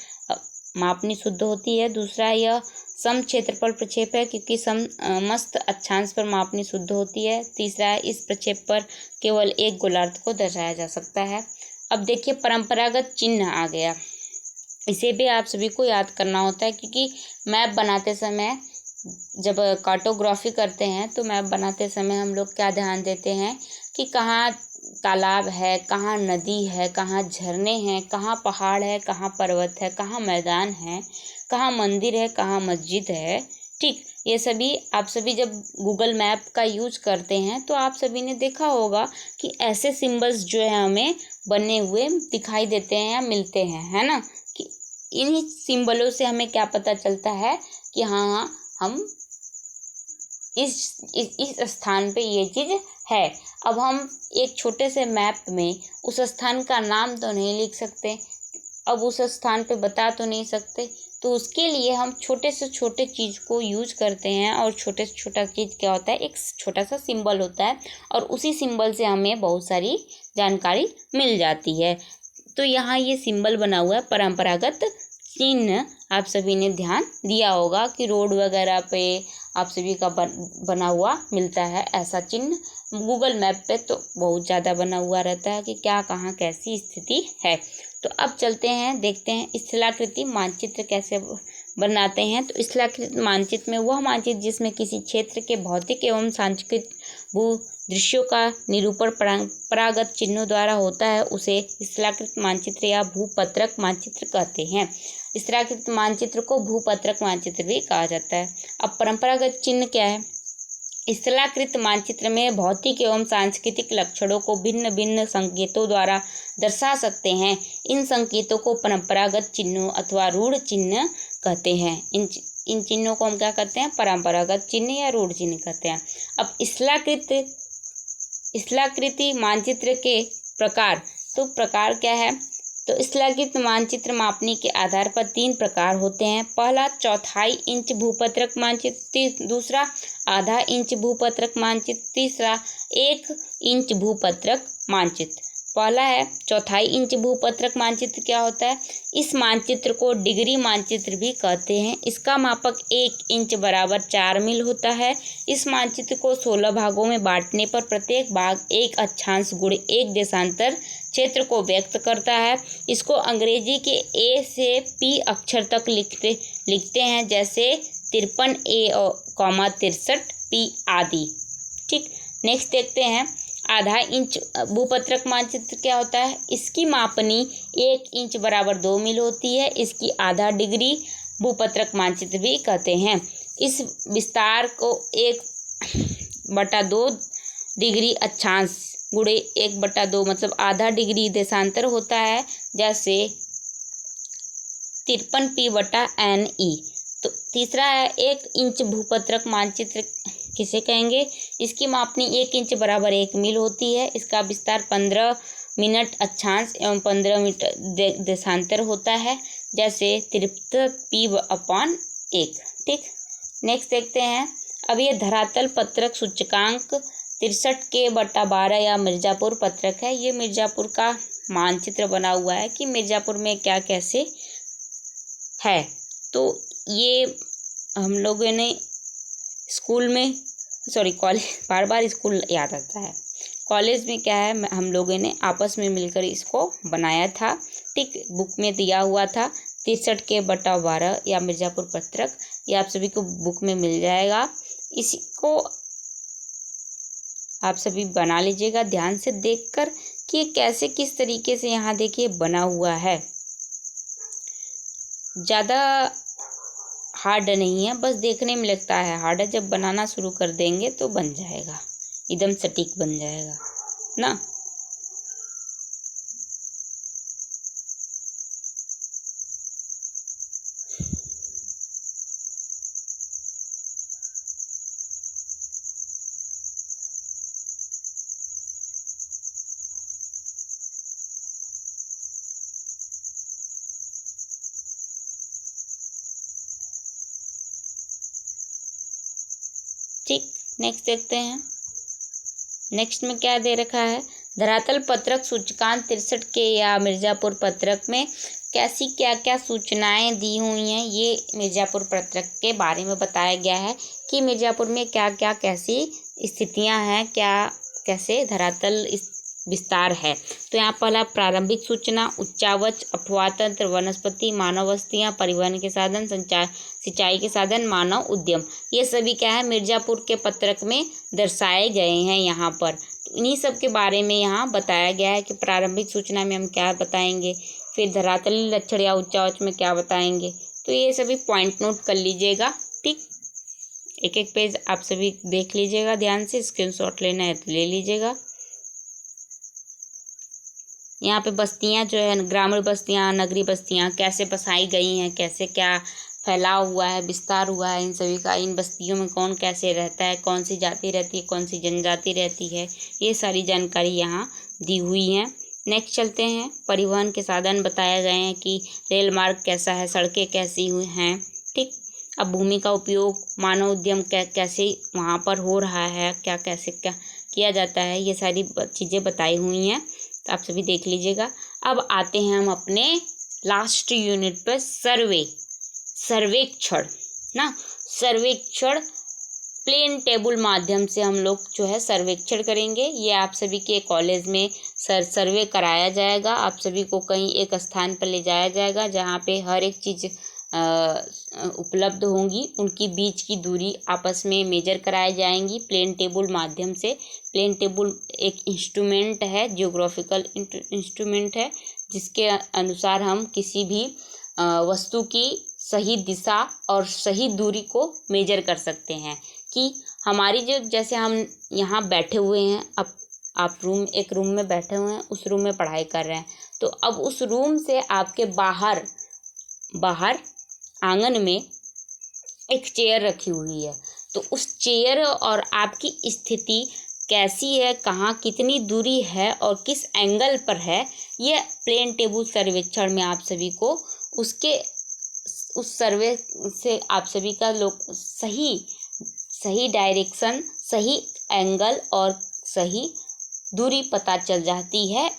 मापनी शुद्ध होती है। दूसरा, यह सम क्षेत्रफल प्रक्षेप है क्योंकि समस्त अक्षांश पर मापनी शुद्ध होती है। तीसरा, इस प्रक्षेप पर केवल एक गोलार्ध को दर्शाया जा सकता है। अब देखिए परंपरागत चिन्ह आ गया, इसे भी आप सभी को याद करना होता है क्योंकि मैप बनाते समय जब कार्टोग्राफी करते हैं तो मैप बनाते समय हम लोग क्या ध्यान देते हैं कि कहाँ तालाब है, कहाँ नदी है, कहाँ झरने हैं, कहाँ पहाड़ है, कहाँ पर्वत है, कहाँ मैदान है, कहाँ मंदिर है, कहाँ मस्जिद है। ठीक, ये सभी आप सभी जब गूगल मैप का यूज करते हैं तो आप सभी ने देखा होगा कि ऐसे सिंबल्स जो है हमें बने हुए दिखाई देते हैं या मिलते हैं, है ना। कि इन सिंबलों से हमें क्या पता चलता है कि हाँ हम इस स्थान पे ये चीज़ है। अब हम एक छोटे से मैप में उस स्थान का नाम तो नहीं लिख सकते, अब उस स्थान पे बता तो नहीं सकते, तो उसके लिए हम छोटे से छोटे चीज़ को यूज करते हैं। और छोटे से छोटा चीज़ क्या होता है, एक छोटा सा सिंबल होता है और उसी सिंबल से हमें बहुत सारी जानकारी मिल जाती है। तो यहाँ ये सिंबल बना हुआ है परंपरागत चिन्ह। आप सभी ने ध्यान दिया होगा कि रोड वगैरह पे आप सभी का बना हुआ मिलता है ऐसा चिन्ह। गूगल मैप पे तो बहुत ज़्यादा बना हुआ रहता है कि क्या कहाँ कैसी स्थिति है। तो अब चलते हैं, देखते हैं स्थलाकृति मानचित्र कैसे बनाते हैं। तो स्थलाकृति मानचित्र में वह मानचित्र जिसमें किसी क्षेत्र के भौतिक एवं सांस्कृतिक भू दृश्यों का निरूपण परंपरागत चिन्हों द्वारा होता है उसे स्थलाकृत मानचित्र या भूपत्रक मानचित्र कहते हैं। स्थलाकृत मानचित्र को भूपत्रक मानचित्र भी कहा जाता है। अब परंपरागत चिन्ह क्या है? स्थलाकृत मानचित्र में भौतिक एवं सांस्कृतिक लक्षणों को भिन्न भिन्न संकेतों द्वारा दर्शा सकते हैं। इन संकेतों को परंपरागत चिन्हों अथवा रूढ़ चिन्ह कहते हैं। इन चिन्हों को हम क्या कहते हैं? परंपरागत चिन्ह या रूढ़ चिन्ह कहते हैं। अब स्थलाकृति मानचित्र के प्रकार, तो प्रकार क्या है? तो स्थलाकृत मानचित्र मापनी के आधार पर 3 प्रकार होते हैं। पहला 1/4 इंच भूपत्रक मानचित्र, दूसरा आधा इंच भूपत्रक मानचित्र, तीसरा 1 इंच भूपत्रक मानचित्र। पहला है 1/4 इंच भूपत्रक मानचित्र। क्या होता है? इस मानचित्र को डिग्री मानचित्र भी कहते हैं। इसका मापक 1 इंच बराबर 4 मील होता है। इस मानचित्र को 16 भागों में बांटने पर प्रत्येक भाग 1 अक्षांश गुण 1 देशांतर क्षेत्र को व्यक्त करता है। इसको अंग्रेजी के ए से पी अक्षर तक लिखते हैं, जैसे 53 ए, 63 पी आदि। ठीक, नेक्स्ट देखते हैं आधा इंच भूपत्रक मानचित्र क्या होता है? इसकी मापनी 1 इंच बराबर 2 मील होती है। इसकी आधा डिग्री भूपत्रक मानचित्र भी कहते हैं। इस विस्तार को 1/2 डिग्री अक्षांश गुणे 1/2 मतलब आधा डिग्री देशांतर होता है, जैसे 53p/NE। तो तीसरा है 1 इंच भूपत्रक मानचित्र किसे कहेंगे? इसकी मापनी 1 इंच बराबर 1 मील होती है। इसका विस्तार 15 मिनट अक्षांश एवं 15 मीटर देशांतर होता है, जैसे 53p/1। ठीक, नेक्स्ट देखते हैं। अब ये धरातल पत्रक सूचकांक 63K/12 या मिर्ज़ापुर पत्रक है। ये मिर्ज़ापुर का मानचित्र बना हुआ है कि मिर्ज़ापुर में क्या कैसे है। तो ये हम लोगों ने स्कूल में कॉलेज, बार बार स्कूल याद आता है, कॉलेज में क्या है, हम लोगों ने आपस में मिलकर इसको बनाया था। ठीक, बुक में दिया हुआ था 63K/12 या मिर्ज़ापुर पत्रक। ये आप सभी को बुक में मिल जाएगा। इसको आप सभी बना लीजिएगा ध्यान से देखकर कि कैसे किस तरीके से यहाँ देखिए बना हुआ है। ज़्यादा हार्ड नहीं है, बस देखने में लगता है हार्ड है, जब बनाना शुरू कर देंगे तो बन जाएगा, एकदम सटीक बन जाएगा ना। ठीक, नेक्स्ट देखते हैं। नेक्स्ट में क्या दे रखा है? धरातल पत्रक सूचकांक 63K या मिर्ज़ापुर पत्रक में कैसी क्या क्या सूचनाएं दी हुई हैं। ये मिर्ज़ापुर पत्रक के बारे में बताया गया है कि मिर्ज़ापुर में क्या क्या कैसी स्थितियां हैं, क्या कैसे धरातल विस्तार है। तो यहाँ पहला प्रारंभिक सूचना, उच्चावच, अफवाह तंत्र, वनस्पति, मानव बस्तियाँ, परिवहन के साधन, सिंचाई के साधन, मानव उद्यम, ये सभी क्या है मिर्ज़ापुर के पत्रक में दर्शाए गए हैं यहाँ पर। तो इन्हीं सब के बारे में यहाँ बताया गया है कि प्रारंभिक सूचना में हम क्या बताएंगे, फिर धरातलीय लक्षण या उच्चावच में क्या बताएंगे। तो ये सभी पॉइंट नोट कर लीजिएगा। ठीक, एक एक पेज आप सभी देख लीजिएगा ध्यान से, स्क्रीनशॉट लेना है तो ले लीजिएगा। यहाँ पे बस्तियाँ जो है, ग्रामीण बस्तियाँ, नगरीय बस्तियाँ कैसे बसाई गई हैं, कैसे क्या फैलाव हुआ है, विस्तार हुआ है इन सभी का, इन बस्तियों में कौन कैसे रहता है, कौन सी जाति रहती है, कौन सी जनजाति रहती है, ये सारी जानकारी यहाँ दी हुई है। नेक्स्ट चलते हैं। परिवहन के साधन बताए गए हैं कि रेल मार्ग कैसा है, सड़कें कैसी हुई हैं। ठीक, अब भूमि का उपयोग, मानव उद्यम कैसे वहाँ पर हो रहा है, क्या कैसे क्या किया जाता है, ये सारी चीज़ें बताई हुई हैं। तो आप सभी देख लीजिएगा। अब आते हैं हम अपने लास्ट यूनिट पर, सर्वेक्षण ना। सर्वेक्षण प्लेन टेबल माध्यम से हम लोग जो है सर्वेक्षण करेंगे। ये आप सभी के कॉलेज में सर्वे कराया जाएगा। आप सभी को कहीं एक स्थान पर ले जाया जाएगा जहाँ पे हर एक चीज़ उपलब्ध होंगी, उनकी बीच की दूरी आपस में मेजर कराई जाएंगी प्लेन टेबल माध्यम से। प्लेन टेबल एक इंस्ट्रूमेंट है, जियोग्राफिकल इंस्ट्रूमेंट है, जिसके अनुसार हम किसी भी वस्तु की सही दिशा और सही दूरी को मेजर कर सकते हैं। कि हमारी जो, जैसे हम यहाँ बैठे हुए हैं, अब आप एक रूम में बैठे हुए हैं, उस रूम में पढ़ाई कर रहे हैं, तो अब उस रूम से आपके बाहर आंगन में एक चेयर रखी हुई है, तो उस चेयर और आपकी स्थिति कैसी है, कहाँ कितनी दूरी है और किस एंगल पर है, ये प्लेन टेबल सर्वेक्षण में आप सभी को उस सर्वे से आप सभी का सही डायरेक्शन, सही एंगल और सही दूरी पता चल जाती है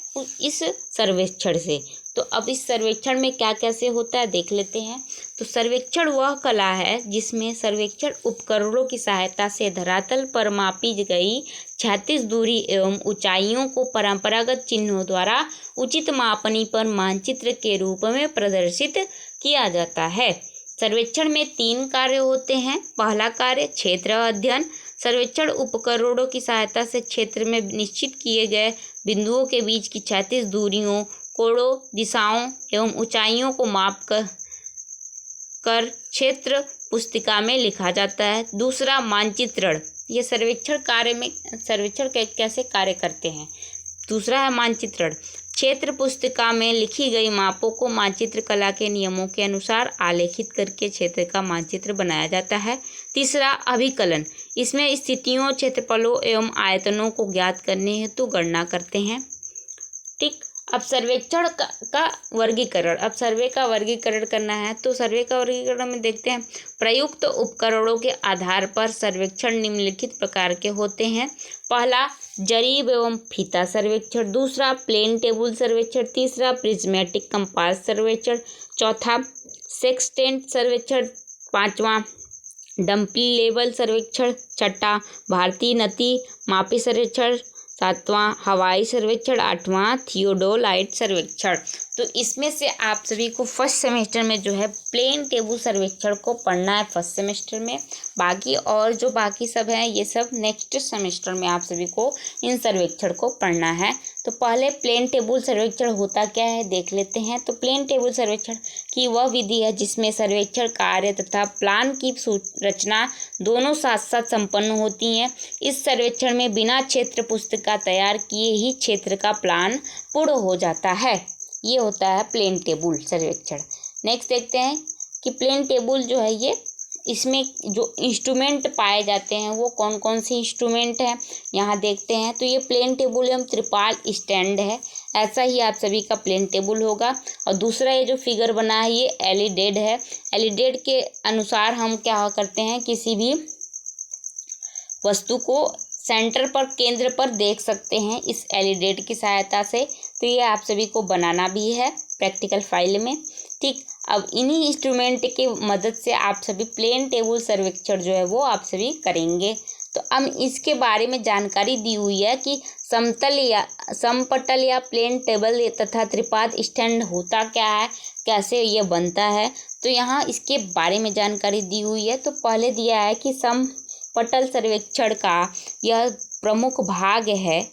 इस सर्वेक्षण से। तो अब इस सर्वेक्षण में क्या कैसे होता है देख लेते हैं। तो सर्वेक्षण वह कला है जिसमें सर्वेक्षण उपकरणों की सहायता से धरातल पर मापी गई क्षैतिज दूरी एवं ऊंचाइयों को परंपरागत चिन्हों द्वारा उचित मापनी पर मानचित्र के रूप में प्रदर्शित किया जाता है। सर्वेक्षण में 3 कार्य होते हैं। पहला कार्य क्षेत्र अध्ययन। सर्वेक्षण उपकरणों की सहायता से क्षेत्र में निश्चित किए गए बिंदुओं के बीच की क्षैतिज दूरियों, कोणों, दिशाओं एवं ऊंचाइयों को माप कर क्षेत्र पुस्तिका में लिखा जाता है। दूसरा मानचित्रण। ये सर्वेक्षण कैसे कार्य करते हैं। दूसरा है मानचित्रण। क्षेत्र पुस्तिका में लिखी गई मापों को मानचित्र कला के नियमों के अनुसार आलेखित करके क्षेत्र का मानचित्र बनाया जाता है। तीसरा अभिकलन। इसमें स्थितियों, क्षेत्रफलों एवं आयतनों को ज्ञात करने हेतु गणना करते हैं। ठीक। अब सर्वेक्षण का वर्गीकरण। अब सर्वे का वर्गीकरण करना है, तो सर्वे का वर्गीकरण में देखते हैं। प्रयुक्त उपकरणों के आधार पर सर्वेक्षण निम्नलिखित प्रकार के होते हैं। पहला जरीब एवं फीता सर्वेक्षण, दूसरा प्लेन टेबल सर्वेक्षण, तीसरा प्रिज्मेटिक कंपास सर्वेक्षण, चौथा सेक्सटेंट सर्वेक्षण, पांचवा डंपी लेवल सर्वेक्षण, छठा भारतीय नती मापी सर्वेक्षण, सातवां हवाई सर्वेक्षण, आठवां थियोडोलाइट सर्वेक्षण। तो इसमें से आप सभी को फर्स्ट सेमेस्टर में जो है प्लेन टेबल सर्वेक्षण को पढ़ना है फर्स्ट सेमेस्टर में। बाकी सब हैं ये सब नेक्स्ट सेमेस्टर में आप सभी को इन सर्वेक्षण को पढ़ना है। तो पहले प्लेन टेबल सर्वेक्षण होता क्या है देख लेते हैं। तो प्लेन टेबल सर्वेक्षण की वह विधि है जिसमें सर्वेक्षण कार्य तथा प्लान की रचना दोनों साथ साथ संपन्न होती हैं। इस सर्वेक्षण में बिना क्षेत्र पुस्तिका तैयार किए ही क्षेत्र का प्लान पूर्ण हो जाता है। ये होता है प्लेन टेबल सर्वेक्षण। नेक्स्ट देखते हैं कि प्लेन टेबल जो है ये, इसमें जो इंस्ट्रूमेंट पाए जाते हैं वो कौन कौन से इंस्ट्रूमेंट हैं यहाँ देखते हैं। तो ये प्लेन टेबल एवं त्रिपाल स्टैंड है, ऐसा ही आप सभी का प्लेन टेबल होगा। और दूसरा ये जो फिगर बना है ये एलिडेड है। एलिडेड के अनुसार हम क्या करते हैं, किसी भी वस्तु को सेंटर पर, केंद्र पर देख सकते हैं इस एलिडेड की सहायता से। तो ये आप सभी को बनाना भी है प्रैक्टिकल फाइल में। ठीक। अब इन्हीं इंस्ट्रूमेंट की मदद से आप सभी प्लेन टेबल सर्वेक्षण जो है वो आप सभी करेंगे। तो अब इसके बारे में जानकारी दी हुई है कि समपटल या प्लेन टेबल तथा त्रिपाद स्टैंड होता क्या है, कैसे ये बनता है। तो यहाँ इसके बारे में जानकारी दी हुई है। तो पहले दिया है कि समपटल सर्वेक्षण का यह प्रमुख भाग है।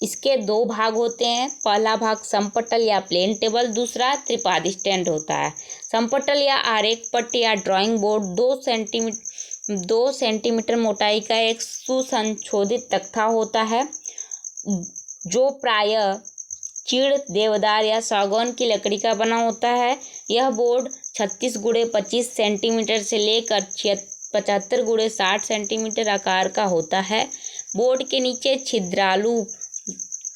इसके दो भाग होते हैं। पहला भाग समपटल या प्लेन टेबल, दूसरा त्रिपाद स्टैंड होता है। समपटल या आरेख पट्ट या ड्राइंग बोर्ड 2 सेंटीमीटर मोटाई का एक सुसंशोधित तख्ता होता है जो प्रायः चीड़, देवदार या सागौन की लकड़ी का बना होता है। यह बोर्ड 36 × 25 सेंटीमीटर से लेकर 75 × 60 सेंटीमीटर आकार का होता है। बोर्ड के नीचे छिद्रालु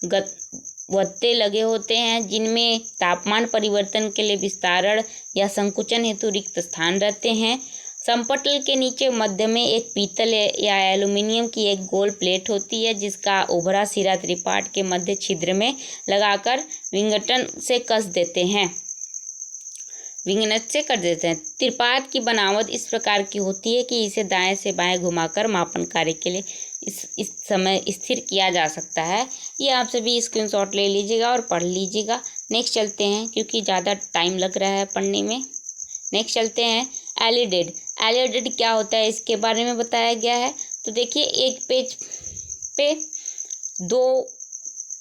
गत्ते लगे होते हैं जिनमें तापमान परिवर्तन के लिए विस्तारण या संकुचन हेतु रिक्त स्थान रहते हैं। समपटल के नीचे मध्य में एक पीतल या एल्युमिनियम की एक गोल प्लेट होती है जिसका उभरा सिरा त्रिपाद के मध्य छिद्र में लगाकर विंगटन से कस देते हैं। त्रिपाद की बनावट इस प्रकार की होती है कि इसे दाएं से बाएं घुमाकर मापन कार्य के लिए इस समय स्थिर किया जा सकता है। ये आप सभी स्क्रीनशॉट ले लीजिएगा और पढ़ लीजिएगा। नेक्स्ट चलते हैं क्योंकि ज़्यादा टाइम लग रहा है पढ़ने में। नेक्स्ट चलते हैं एलिडेड। एलिडेड क्या होता है इसके बारे में बताया गया है। तो देखिए एक पेज पे 2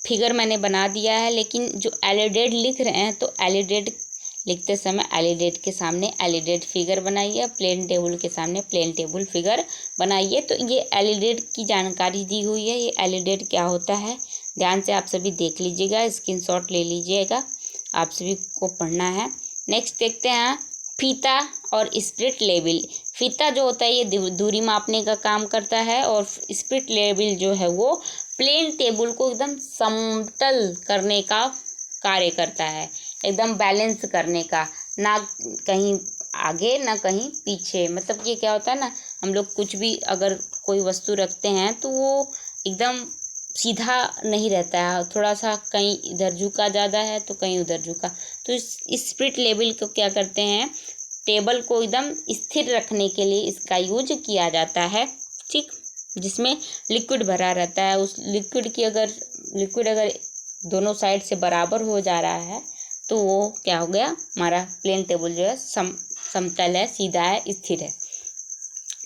फिगर मैंने बना दिया है, लेकिन जो एलिडेड लिख रहे हैं तो एलिडेड लिखते समय एलिडेड के सामने एलिडेड फिगर बनाइए, प्लेन टेबल के सामने प्लेन टेबल फिगर बनाइए। तो ये एलिडेड की जानकारी दी हुई है। ये एलिडेड क्या होता है ध्यान से आप सभी देख लीजिएगा, स्क्रीनशॉट ले लीजिएगा, आप सभी को पढ़ना है। नेक्स्ट देखते हैं फीता और स्पिरिट लेवल। फीता जो होता है ये दूरी मापने का काम करता है और स्पिरिट लेवल जो है वो प्लेन टेबल को एकदम समतल करने का कार्य करता है, एकदम बैलेंस करने का, ना कहीं आगे ना कहीं पीछे। मतलब ये क्या होता है ना, हम लोग कुछ भी अगर कोई वस्तु रखते हैं तो वो एकदम सीधा नहीं रहता है, थोड़ा सा कहीं इधर झुका ज़्यादा है तो कहीं उधर झुका। तो इस स्पिरिट लेवल को क्या करते हैं, टेबल को एकदम स्थिर रखने के लिए इसका यूज किया जाता है। ठीक। जिसमें लिक्विड भरा रहता है, उस लिक्विड अगर दोनों साइड से बराबर हो जा रहा है तो वो क्या हो गया, हमारा प्लेन टेबल जो है समतल है, सीधा है, स्थिर है।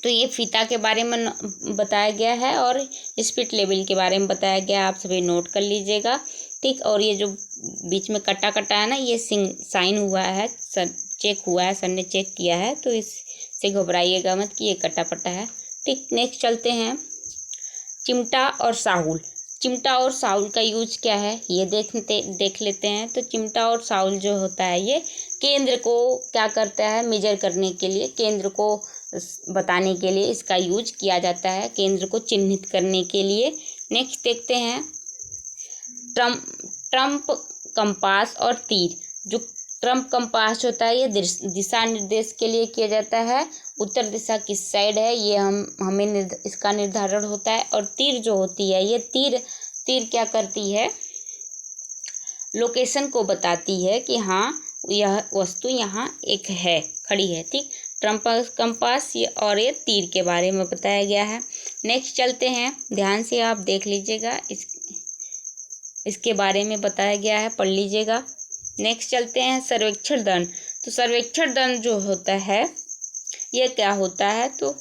तो ये फीता के बारे में बताया गया है और स्पिरिट लेवल के बारे में बताया गया, आप सभी नोट कर लीजिएगा। ठीक। और ये जो बीच में कटा है ना, ये साइन हुआ है चेक हुआ है, सर ने चेक किया है, तो इससे घबराइएगा मत कि ये कटा-पटा है। ठीक, नेक्स्ट चलते हैं चिमटा और साहुल। चिमटा और साहुल का यूज क्या है ये देख लेते हैं। तो चिमटा और साहुल जो होता है ये केंद्र को क्या करता है, मेजर करने के लिए, केंद्र को बताने के लिए इसका यूज किया जाता है, केंद्र को चिन्हित करने के लिए। नेक्स्ट देखते हैं ट्रम्प कंपास और तीर। जो ट्रम्प कंपास होता है ये दिशा निर्देश के लिए किया जाता है, उत्तर दिशा किस साइड है ये हमें इसका निर्धारण होता है। और तीर जो होती है ये तीर क्या करती है, लोकेशन को बताती है कि हाँ यह वस्तु यहाँ एक है, खड़ी है। ठीक, ट्रम्प कंपास और ये तीर के बारे में बताया गया है। नेक्स्ट चलते हैं, ध्यान से आप देख लीजिएगा, इसके बारे में बताया गया है, पढ़ लीजिएगा। नेक्स्ट चलते हैं सर्वेक्षण दंड। तो सर्वेक्षण दंड जो होता है ये क्या होता है, तो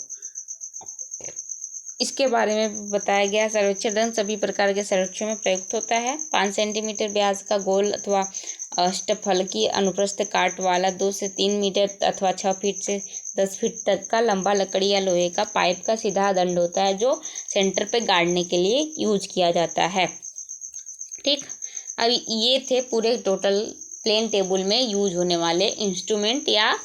इसके बारे में बताया गया है। सर्वेक्षण दंड सभी प्रकार के सर्वेक्षण में प्रयुक्त होता है। 5 सेंटीमीटर व्यास का गोल अथवा अष्टफलकीय अनुप्रस्थ काट वाला 2 से 3 मीटर अथवा 6 फीट से 10 फीट तक का लंबा लकड़ी या लोहे का पाइप का सीधा दंड होता है, जो सेंटर पे गाड़ने के लिए यूज किया जाता है। ठीक, अब ये थे पूरे टोटल प्लेन टेबल में यूज होने वाले इंस्ट्रूमेंट या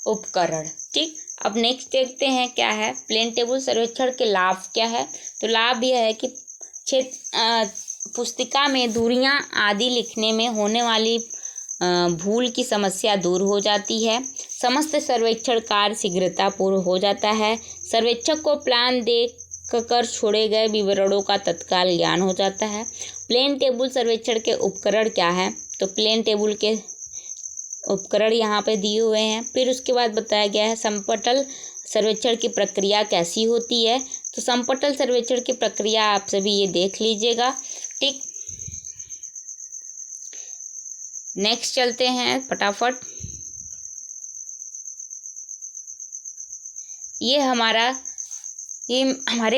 उपकरण। ठीक, अब नेक्स्ट देखते हैं क्या है प्लेन टेबल सर्वेक्षण के लाभ क्या है। तो लाभ यह है कि पुस्तिका में दूरियां आदि लिखने में होने वाली भूल की समस्या दूर हो जाती है। समस्त सर्वेक्षण कार्य शीघ्रतापूर्व हो जाता है। सर्वेक्षक को प्लान देख कर छोड़े गए विवरणों का तत्काल ज्ञान हो जाता है। प्लेन टेबल सर्वेक्षण के उपकरण क्या है, तो प्लेन टेबल के उपकरण यहाँ पे दिए हुए हैं। फिर उसके बाद बताया गया है समपटल सर्वेक्षण की प्रक्रिया कैसी होती है। तो समपटल सर्वेक्षण की प्रक्रिया आप सभी ये देख लीजिएगा। ठीक, नेक्स्ट चलते हैं फटाफट। ये हमारे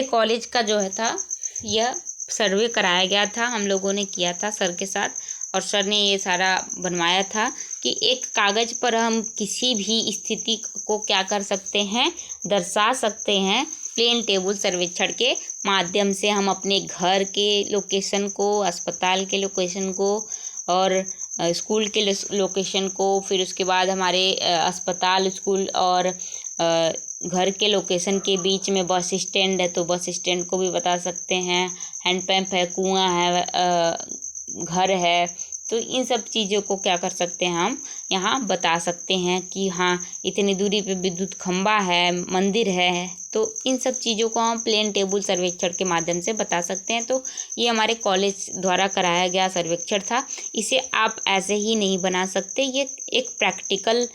कॉलेज का जो था यह सर्वे कराया गया था, हम लोगों ने किया था सर के साथ, और सर ने ये सारा बनवाया था कि एक कागज़ पर हम किसी भी स्थिति को क्या कर सकते हैं, दर्शा सकते हैं। प्लेन टेबल सर्वेक्षण के माध्यम से हम अपने घर के लोकेशन को, अस्पताल के लोकेशन को और स्कूल के लोकेशन को, फिर उसके बाद हमारे अस्पताल, स्कूल और घर के लोकेशन के बीच में बस स्टैंड है तो बस स्टैंड को भी बता सकते हैं, हैंडपंप है, कुआं है, घर है, तो इन सब चीज़ों को क्या कर सकते हैं हम यहाँ बता सकते हैं कि हाँ इतनी दूरी पे विद्युत खंभा है, मंदिर है। तो इन सब चीज़ों को हम प्लेन टेबल सर्वेक्षण के माध्यम से बता सकते हैं। तो ये हमारे कॉलेज द्वारा कराया गया सर्वेक्षण था। इसे आप ऐसे ही नहीं बना सकते, ये एक प्रैक्टिकल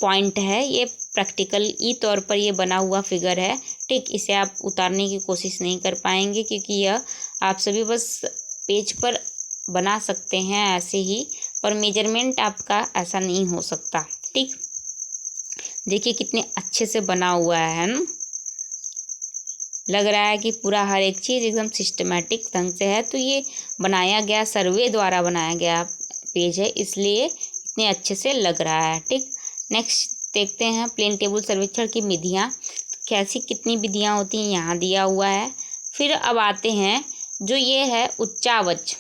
पॉइंट है, ये प्रैक्टिकल ई तौर पर ये बना हुआ फिगर है। ठीक, इसे आप उतारने की कोशिश नहीं कर पाएंगे क्योंकि यह आप सभी बस पेज पर बना सकते हैं ऐसे ही, पर मेजरमेंट आपका ऐसा नहीं हो सकता। ठीक, देखिए कितने अच्छे से बना हुआ है ना, लग रहा है कि पूरा हर एक चीज़ एकदम सिस्टमेटिक ढंग से है। तो ये बनाया गया सर्वे द्वारा बनाया गया पेज है, इसलिए इतने अच्छे से लग रहा है। ठीक, नेक्स्ट देखते हैं प्लेन टेबल सर्वेक्षण की विधियाँ, तो कैसी कितनी विधियाँ होती हैं यहाँ दिया हुआ है। फिर अब आते हैं जो ये है उच्चावच,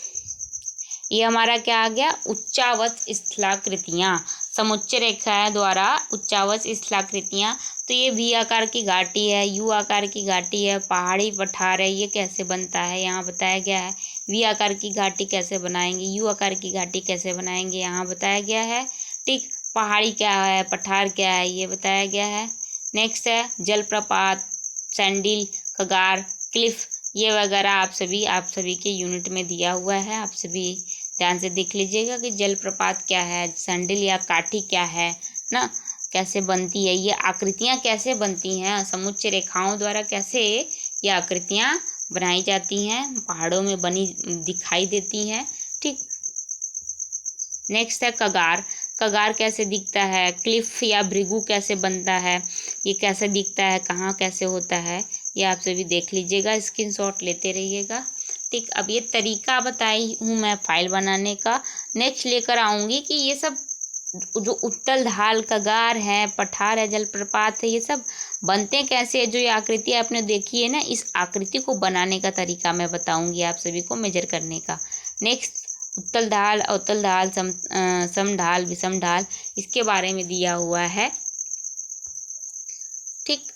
ये हमारा क्या आ गया, उच्चावच स्थलाकृतियाँ, समुच्च रेखाएं द्वारा उच्चावच स्थलाकृतियाँ। तो ये वी आकार की घाटी है, यू आकार की घाटी है, पहाड़ी पठार है, ये कैसे बनता है यहाँ बताया गया है। वी आकार की घाटी कैसे बनाएंगे, यू आकार की घाटी कैसे बनाएंगे यहाँ बताया गया है। ठीक, पहाड़ी क्या है, पठार क्या है, ये बताया गया है। नेक्स्ट है जलप्रपात, सैंडिल, कगार, क्लिफ, ये वगैरह आप सभी के यूनिट में दिया हुआ है। आप सभी ध्यान से देख लीजिएगा कि जलप्रपात क्या है, सैंडिल या काठी क्या है ना, कैसे बनती है, ये आकृतियाँ कैसे बनती हैं, समुच्च रेखाओं द्वारा कैसे ये आकृतियाँ बनाई जाती हैं, पहाड़ों में बनी दिखाई देती हैं। ठीक, नेक्स्ट है कगार, कगार कैसे दिखता है, क्लिफ या भृगु कैसे बनता है, ये कैसे दिखता है, कहाँ कैसे होता है, ये आप सभी देख लीजिएगा, स्क्रीनशॉट लेते रहिएगा। ठीक, अब ये तरीका बताई हूँ मैं फाइल बनाने का। नेक्स्ट लेकर आऊँगी कि ये सब जो उत्तल ढाल कगार है, पठार है, जलप्रपात है, ये सब बनते कैसे है। जो ये आकृति आपने देखी है ना, इस आकृति को बनाने का तरीका मैं बताऊंगी आप सभी को, मेजर करने का। नेक्स्ट, उत्तल ढाल, अवतल ढाल, समढाल, विषम ढाल, इसके बारे में दिया हुआ है। ठीक,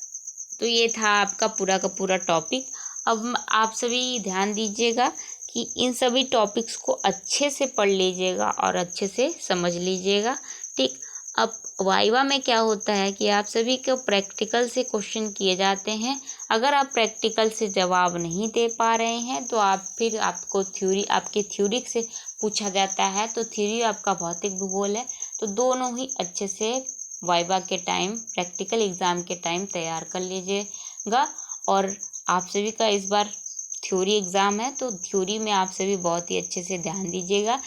तो ये था आपका पूरा का पूरा टॉपिक। अब आप सभी ध्यान दीजिएगा कि इन सभी टॉपिक्स को अच्छे से पढ़ लीजिएगा और अच्छे से समझ लीजिएगा। ठीक, अब वाइवा में क्या होता है कि आप सभी को प्रैक्टिकल से क्वेश्चन किए जाते हैं। अगर आप प्रैक्टिकल से जवाब नहीं दे पा रहे हैं तो फिर आपको थ्योरी, आपके थ्योरी से पूछा जाता है। तो थ्योरी आपका भौतिक भूगोल है, तो दोनों ही अच्छे से वाइवा के टाइम, प्रैक्टिकल एग्ज़ाम के टाइम तैयार कर लीजिएगा। और आप सभी का इस बार थ्योरी एग्ज़ाम है, तो थ्योरी में आप सभी बहुत ही अच्छे से ध्यान दीजिएगा।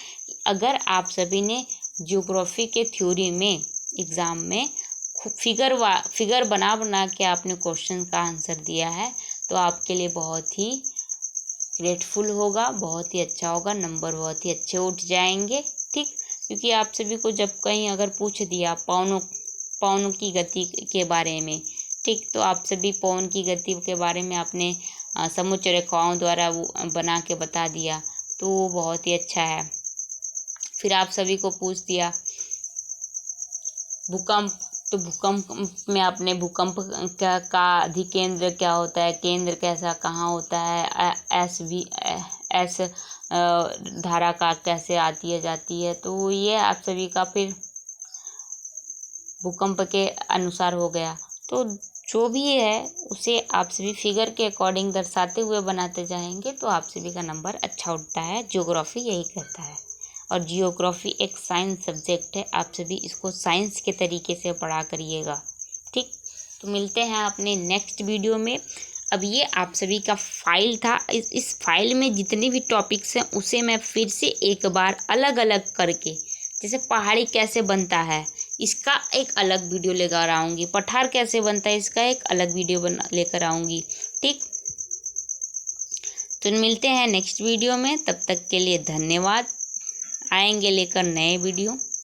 अगर आप सभी ने ज्योग्राफी के थ्योरी में एग्ज़ाम में फिगर बना के आपने क्वेश्चन का आंसर दिया है, तो आपके लिए बहुत ही ग्रेटफुल होगा, बहुत ही अच्छा होगा, नंबर बहुत ही अच्छे उठ जाएंगे। ठीक, क्योंकि आप सभी को जब कहीं अगर पूछ दिया पवनों की गति के बारे में, ठीक, तो आप सभी पवन की गति के बारे में आपने समुच्च रेखाओं द्वारा वो बना के बता दिया, तो वो बहुत ही अच्छा है। फिर आप सभी को पूछ दिया भूकंप, तो भूकंप में आपने भूकंप का अधिकेंद्र क्या होता है, केंद्र कैसा कहाँ होता है, एस धारा का कैसे आती है जाती है, तो ये आप सभी का फिर भूकंप के अनुसार हो गया। तो जो भी है उसे आप सभी फिगर के अकॉर्डिंग दर्शाते हुए बनाते जाएंगे, तो आप सभी का नंबर अच्छा उठता है। ज्योग्राफी यही कहता है। और जियोग्राफी एक साइंस सब्जेक्ट है, आप सभी इसको साइंस के तरीके से पढ़ा करिएगा। ठीक, तो मिलते हैं अपने नेक्स्ट वीडियो में। अब ये आप सभी का फाइल था। इस फाइल में जितने भी टॉपिक्स हैं उसे मैं फिर से एक बार अलग अलग करके, जैसे पहाड़ी कैसे बनता है इसका एक अलग वीडियो लेकर आऊँगी, पठार कैसे बनता है इसका एक अलग वीडियो लेकर आऊँगी। ठीक, तो मिलते हैं नेक्स्ट वीडियो में, तब तक के लिए धन्यवाद। आएंगे लेकर नए वीडियो।